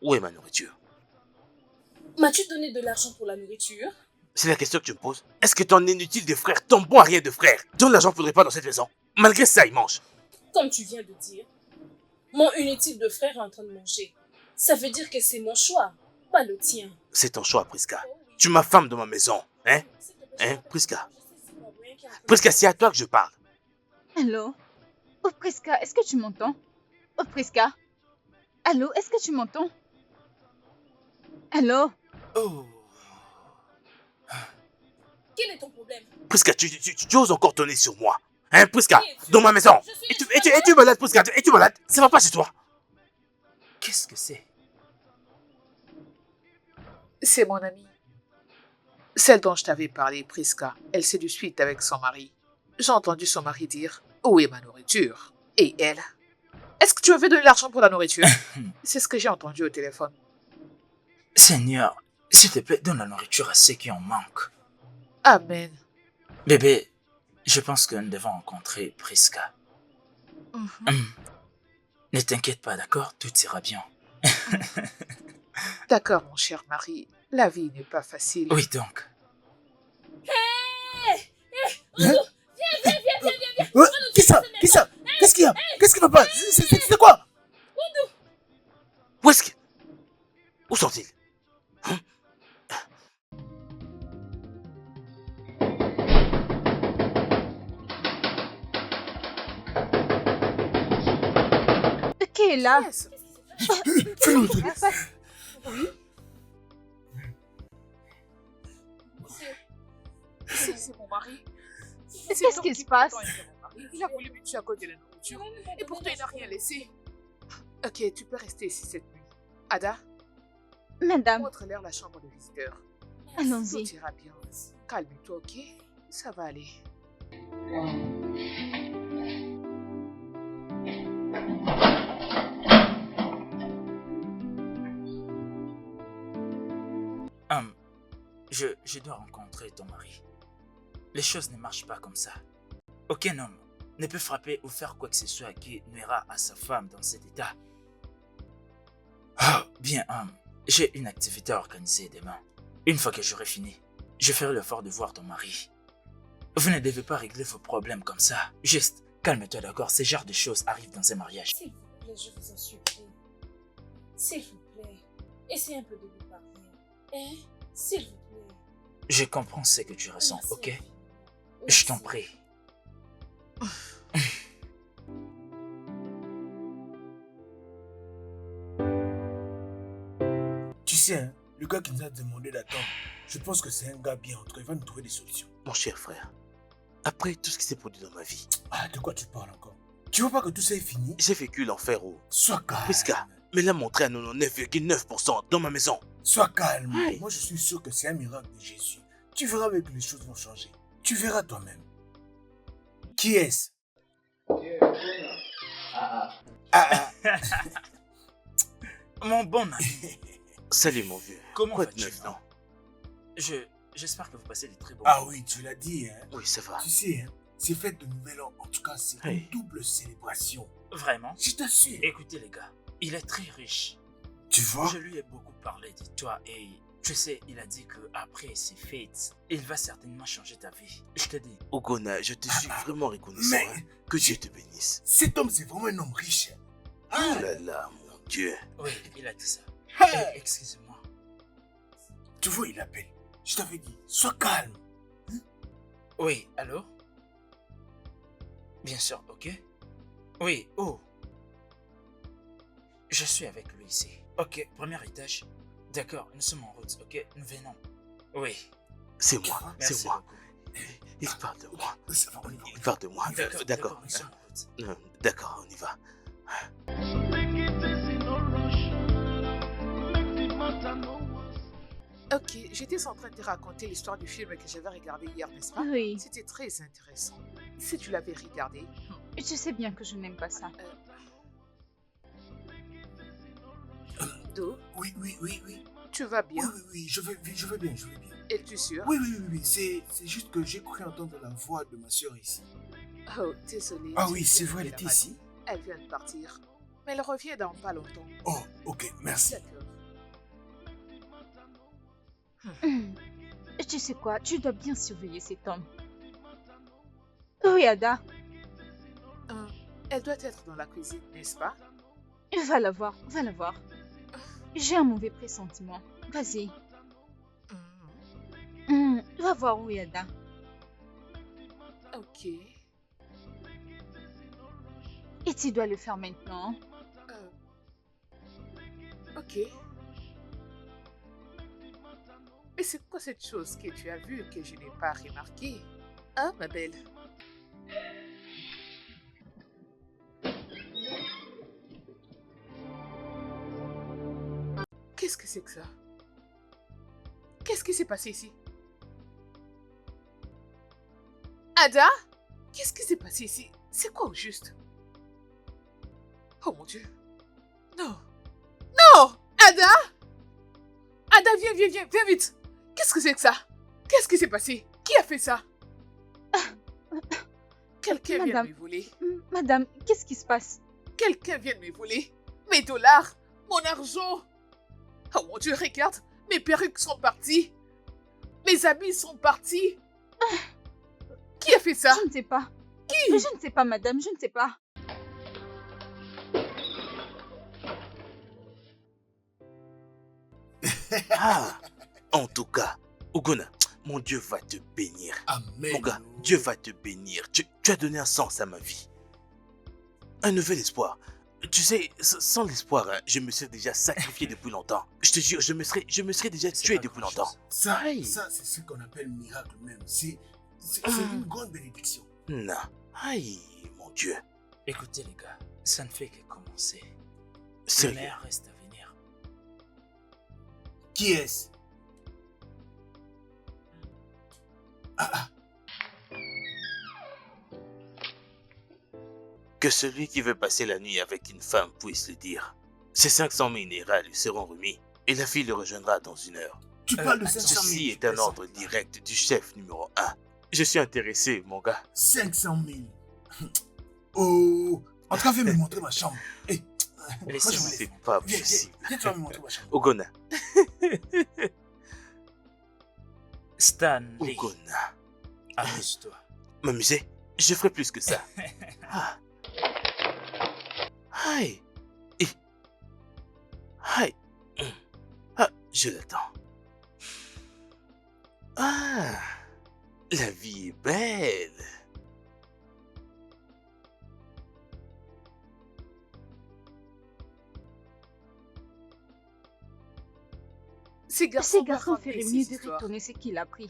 où est ma nourriture? M'as-tu donné de l'argent pour la nourriture? C'est la question que tu me poses. Est-ce que ton inutile de frère, ton bon à rien de frère, donne l'argent pour le repas dans cette maison? Malgré ça, il mange. Comme tu viens de dire, mon inutile de frère est en train de manger. Ça veut dire que c'est mon choix, pas le tien. C'est ton choix, Priska. Tu m'affames dans ma maison, hein? Hein, Priska? Priska, c'est à toi que je parle. Allô? Oh, Priska, est-ce que tu m'entends? Oh, Priska? Allô, est-ce que tu m'entends? Allô? Oh. Quel est ton problème? Priska, tu oses encore tourner sur moi. Hein, Priska? Dans ma maison. Es-tu malade, Priska? Es-tu malade? Ça va pas chez toi? Qu'est-ce que c'est? C'est mon amie. Celle dont je t'avais parlé, Priska. Elle s'est du suite avec son mari. J'ai entendu son mari dire « Où est ma nourriture ?» Et elle « Est-ce que tu avais donné l'argent pour la nourriture ?» C'est ce que j'ai entendu au téléphone. Seigneur, s'il te plaît, donne la nourriture à ceux qui en manquent. Amen. Bébé, je pense que nous devons rencontrer Priska. Ne t'inquiète pas, d'accord? Tout ira bien. D'accord, mon cher mari. La vie n'est pas facile. Oui, donc. Viens. Qui ça? Qui ça? Qu'est-ce qu'il y a? Qu'est-ce qui va pas? C'est quoi? Où est-ce que... Où sont-ils? Hein? Qui est là? Yes. Fais-le truc. Oui. C'est mon mari. Qu'est-ce qui se passe? Il a voulu me tuer à cause de la nourriture. Et pourtant, il n'a rien laissé. Ok, tu peux rester ici cette nuit. Ada, Madame, montre-leur la chambre de visiteur. Tout allons-y. ira bien. Calme-toi, ok? Ça va aller. Je dois rencontrer ton mari. Les choses ne marchent pas comme ça. Aucun homme ne peut frapper ou faire quoi que ce soit qui nuira à sa femme dans cet état. Oh, bien, j'ai une activité à organiser demain. Une fois que j'aurai fini, je ferai l'effort de voir ton mari. Vous ne devez pas régler vos problèmes comme ça. Juste, calme-toi, d'accord? Ce genre de choses arrivent dans un mariage. S'il vous plaît, je vous en supplie. S'il vous plaît, essayez un peu de vous parler. Hein? S'il vous plaît. Je comprends ce que tu ressens, Merci ok? infiniment. Je t'en Merci. prie. Tu sais, hein, le gars qui nous a demandé d'attendre, je pense que c'est un gars bien. En tout cas, il va nous trouver des solutions. Mon cher frère, après tout ce qui s'est produit dans ma vie, Ah, de quoi tu parles encore? Tu vois pas que tout ça est fini? j'ai vécu l'enfer où... Sois calme. Priska me l'a montré à 99,9% dans ma maison. Sois calme. Oui. Moi, je suis sûr que c'est un miracle de Jésus. Tu verras que les choses vont changer. Tu verras toi-même. Qui est-ce? Mon bon ami, Salut mon vieux. comment Quoi de vas-tu? neuf, non? J'espère que vous passez des très bons Ah moments. oui, tu l'as dit, hein. Oui, ça va. Tu sais, hein, ces fêtes de Nouvel An, en tout cas, c'est Oui. une double célébration. Vraiment? Je t'assure. Écoutez les gars, il est très riche. Tu vois? Je lui ai beaucoup parlé de toi et tu sais, il a dit que après ces fêtes, il va certainement changer ta vie. Je te dis. Ogona, je te suis vraiment reconnaissant. Mais- hein. Que Dieu te bénisse. Cet homme, c'est vraiment un homme riche. Hein. Oh là là, mon Dieu. Oui, il a dit ça. Hey. Excusez-moi. Tu vois, il appelle. Je t'avais dit, sois calme. Oui, allô? Bien sûr, ok? Oui, oh. Je suis avec lui ici. Ok, premier étage. D'accord, nous sommes en route, ok? Nous venons. Oui, C'est moi, merci c'est moi. beaucoup. Il parle de moi. Ça va, on y va. Il parle de moi. D'accord. nous sommes en route. t'inquiète. D'accord, on y va. So take it easy, no rush. Make the matter no worse. Ok, j'étais en train de te raconter l'histoire du film que j'avais regardé hier, n'est-ce pas? Oui, C'était très intéressant. Si tu l'avais regardé, je sais bien que je n'aime pas ça. Do, Oui, oui, oui, oui. tu vas Oui, bien? oui, oui, je vais bien, je vais bien. Es-tu sûr? Oui, oui, oui, oui. C'est juste que j'ai cru entendre la voix de ma soeur ici. Oh, désolé. Ah j'ai oui, bien c'est vrai, elle oublié était la ici. radio. Elle vient de partir. Mais elle revient dans pas longtemps. Oh, ok, merci. D'accord. Hum. Tu sais quoi, tu dois bien surveiller cet homme. Oui, Ada, Elle doit être dans la cuisine, n'est-ce pas? va la voir, va la voir. J'ai un mauvais pressentiment. Vas-y. Va voir où est Ada. Ok. Et tu dois le faire maintenant. Ok. Mais c'est quoi cette chose que tu as vue que je n'ai pas remarquée? Hein, ma belle? Qu'est-ce que c'est que ça? Qu'est-ce qui s'est passé ici? Ada? Qu'est-ce qui s'est passé ici? C'est quoi au juste? Oh mon Dieu. Non. Non! Ada? Ada, viens vite! Qu'est-ce que c'est que ça? Qu'est-ce qui s'est passé? Qui a fait ça? Quelqu'un vient de Madame. me voler. Madame, qu'est-ce qui se passe? Quelqu'un vient de me voler. Mes dollars, mon argent. Oh mon Dieu, regarde, mes perruques sont parties. Mes habits sont partis. Qui a fait ça? Je ne sais pas. Qui? Je ne sais pas, madame, je ne sais pas. Ah, en tout cas, Ogona, mon Dieu va te bénir. Amen. Mon gars, Dieu va te bénir. Tu as donné un sens à ma vie. Un nouvel espoir. Tu sais, sans l'espoir, hein, je me serais déjà sacrifié depuis longtemps. Je te jure, je me serais déjà C'est tué pas depuis grand-chose. longtemps. Ça, Aïe. ça c'est ce qu'on appelle miracle même. C'est une grande bénédiction. Non. Aïe, mon Dieu. Écoutez les gars, ça ne fait que commencer. Le Sérieux. meilleur reste à venir. Qui est-ce? Que celui qui veut passer la nuit avec une femme puisse le dire. Ces 500 000 Naira lui seront remis et la fille le rejoindra dans 1 heure. Tu parles de attends, 500 000. Ceci est un ordre direct du chef numéro 1. Je suis intéressé, mon gars. 500 000. Oh, en tout cas, viens me montrer ma chambre. Hey, moi, Laissez-moi. je voulais- C'est pas Viens, possible. viens, tu vas me montrer ma chambre. Ogona. Stanley, Ogona. amuse-toi. M'amuser? Je ferai plus que ça. Ah. Aïe. Et. Aïe. Ah, je l'attends. Ah. La vie est belle. Ces Ces garçons garçons racontent feraient des mieux de histoires. retourner ce qu'il a pris.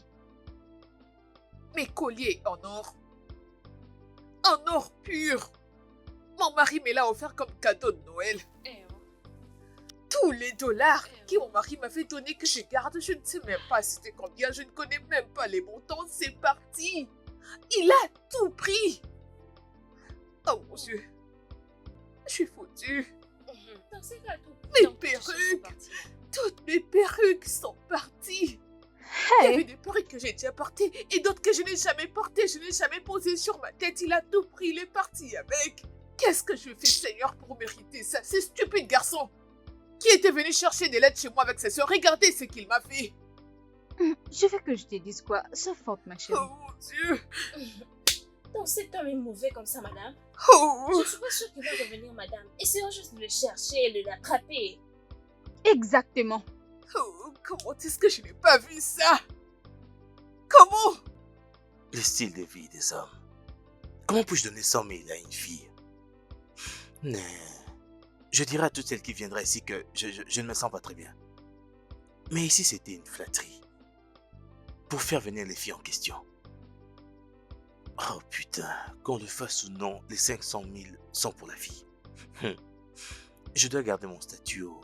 Mes colliers en or. En or pur. Mon mari me l'a offert comme cadeau de Noël. Eh oh. Tous les dollars que mon mari m'avait donné que je garde, je ne sais même pas c'était combien, je ne connais même pas les montants, c'est parti. Il a tout pris. Oh mon Dieu. Je suis foutue. Dans ces cas, tout. Mes donc, tes choses sont perruques. parties. Toutes mes perruques sont parties. Il y avait Hey, des perruques que j'ai déjà portées et d'autres que je n'ai jamais portées. Je n'ai jamais posé sur ma tête. Il a tout pris, il est parti avec. Qu'est-ce que je fais, Seigneur, pour mériter ça? Ce stupide garçon qui était venu chercher des lettres chez moi avec sa soeur. Regardez ce qu'il m'a fait. je veux que je te dise quoi? Sois forte, ma chérie. Oh mon Dieu. Donc cet homme est mauvais comme ça, madame. Oh. Je suis pas sûre qu'il va revenir, madame. Essayons juste de le chercher et de l'attraper. Exactement. Oh, comment est-ce que je n'ai pas vu ça? Comment? Le style de vie des hommes. Comment puis-je donner 100 000 à une fille? Non. Je dirais à toutes celles qui viendraient ici que je ne me sens pas très bien. Mais ici, c'était une flatterie. Pour faire venir les filles en question. Oh putain, qu'on le fasse ou non, les 500 000 sont pour la fille. Je dois garder mon statut au...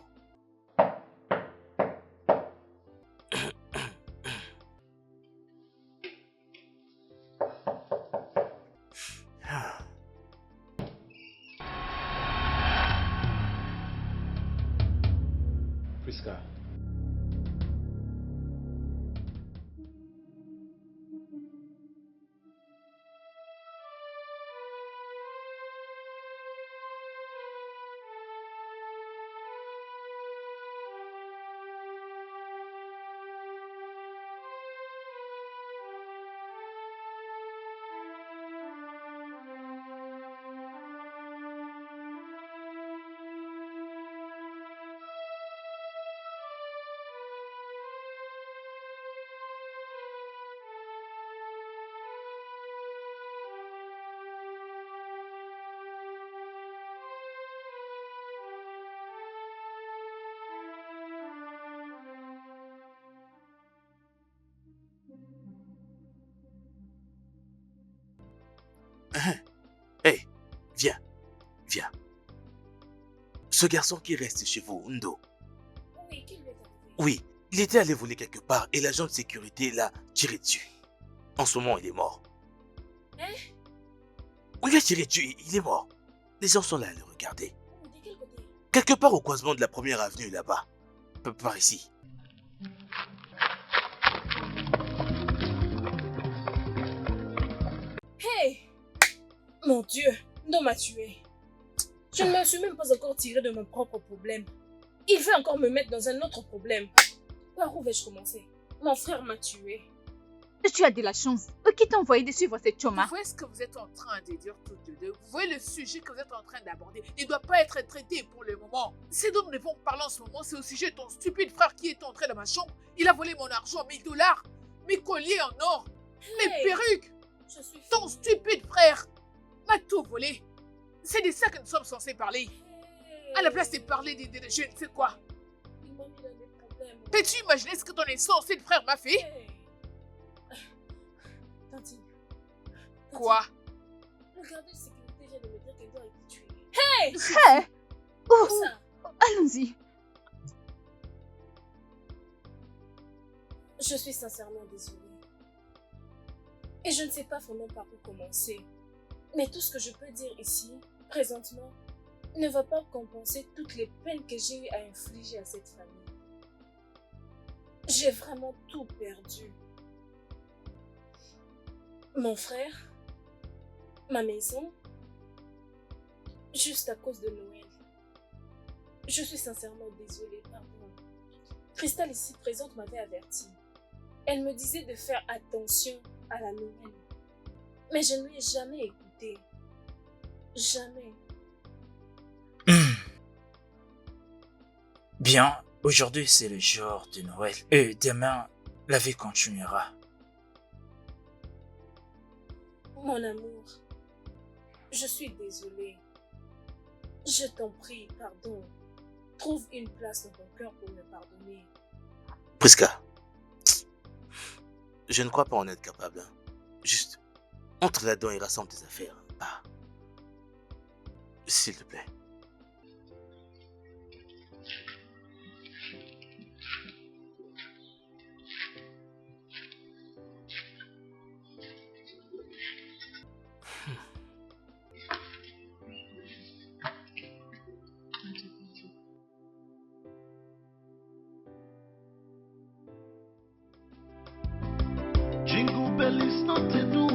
Priska. Hey, viens, viens. Ce garçon qui reste chez vous, Ndo, Oui, qu'il lui est arrivé. oui, il était allé voler quelque part et l'agent de sécurité l'a tiré dessus. En ce moment, il est mort. Hein? On lui a tiré dessus, il est mort. Les gens sont là à le regarder. Oh, de quel côté? Quelque part au croisement de la première avenue là-bas. Par ici. Hey! Mon Dieu, Ndo m'a tué. Je ne me suis même pas encore tiré de mon propre problème. Il veut encore me mettre dans un autre problème. Par où vais-je commencer? Mon frère m'a tué. Tu as de la chance. Qui t'a envoyé de suivre cette Vous choma? voyez ce que vous êtes en train de dire toutes les deux? Vous voyez le sujet que vous êtes en train d'aborder? Il ne doit pas être traité pour le moment. Ce dont nous devons parler en ce moment, c'est au sujet de ton stupide frère qui est entré dans ma chambre. Il a volé mon argent, $1000, mes colliers en or, mes Hey! perruques. Je suis Ton finie. stupide frère m'a tout volé. C'est de ça que nous sommes censés parler. À la place de parler de je ne sais quoi. Il m'a mis dans des problèmes. Peux-tu imaginer ce que ton insensé frère m'a fait? Hey! Tantine. Quoi? Le gardien de sécurité vient de me dire qu'elle doit être tuée. Hé! Tout Oh, ça. allons-y. Je suis sincèrement désolée. Et je ne sais pas vraiment par où commencer. Mais tout ce que je peux dire ici, présentement, ne va pas compenser toutes les peines que j'ai eu à infliger à cette famille. J'ai vraiment tout perdu. Mon frère, ma maison, juste à cause de Noël. Je suis sincèrement désolée, pardon. Cristal ici présente m'avait averti. Elle me disait de faire attention à la Noël. Mais je ne lui ai jamais écouté. Jamais. Bien, aujourd'hui c'est le jour de Noël. Et demain, la vie continuera. Mon amour, je suis désolée. Je t'en prie, pardon. Trouve une place dans ton cœur pour me pardonner. Priska, je ne crois pas en être capable. Hein. Juste, entre là-dedans et rassemble tes affaires. Ah. S'il te plaît. Jingle bell is not a do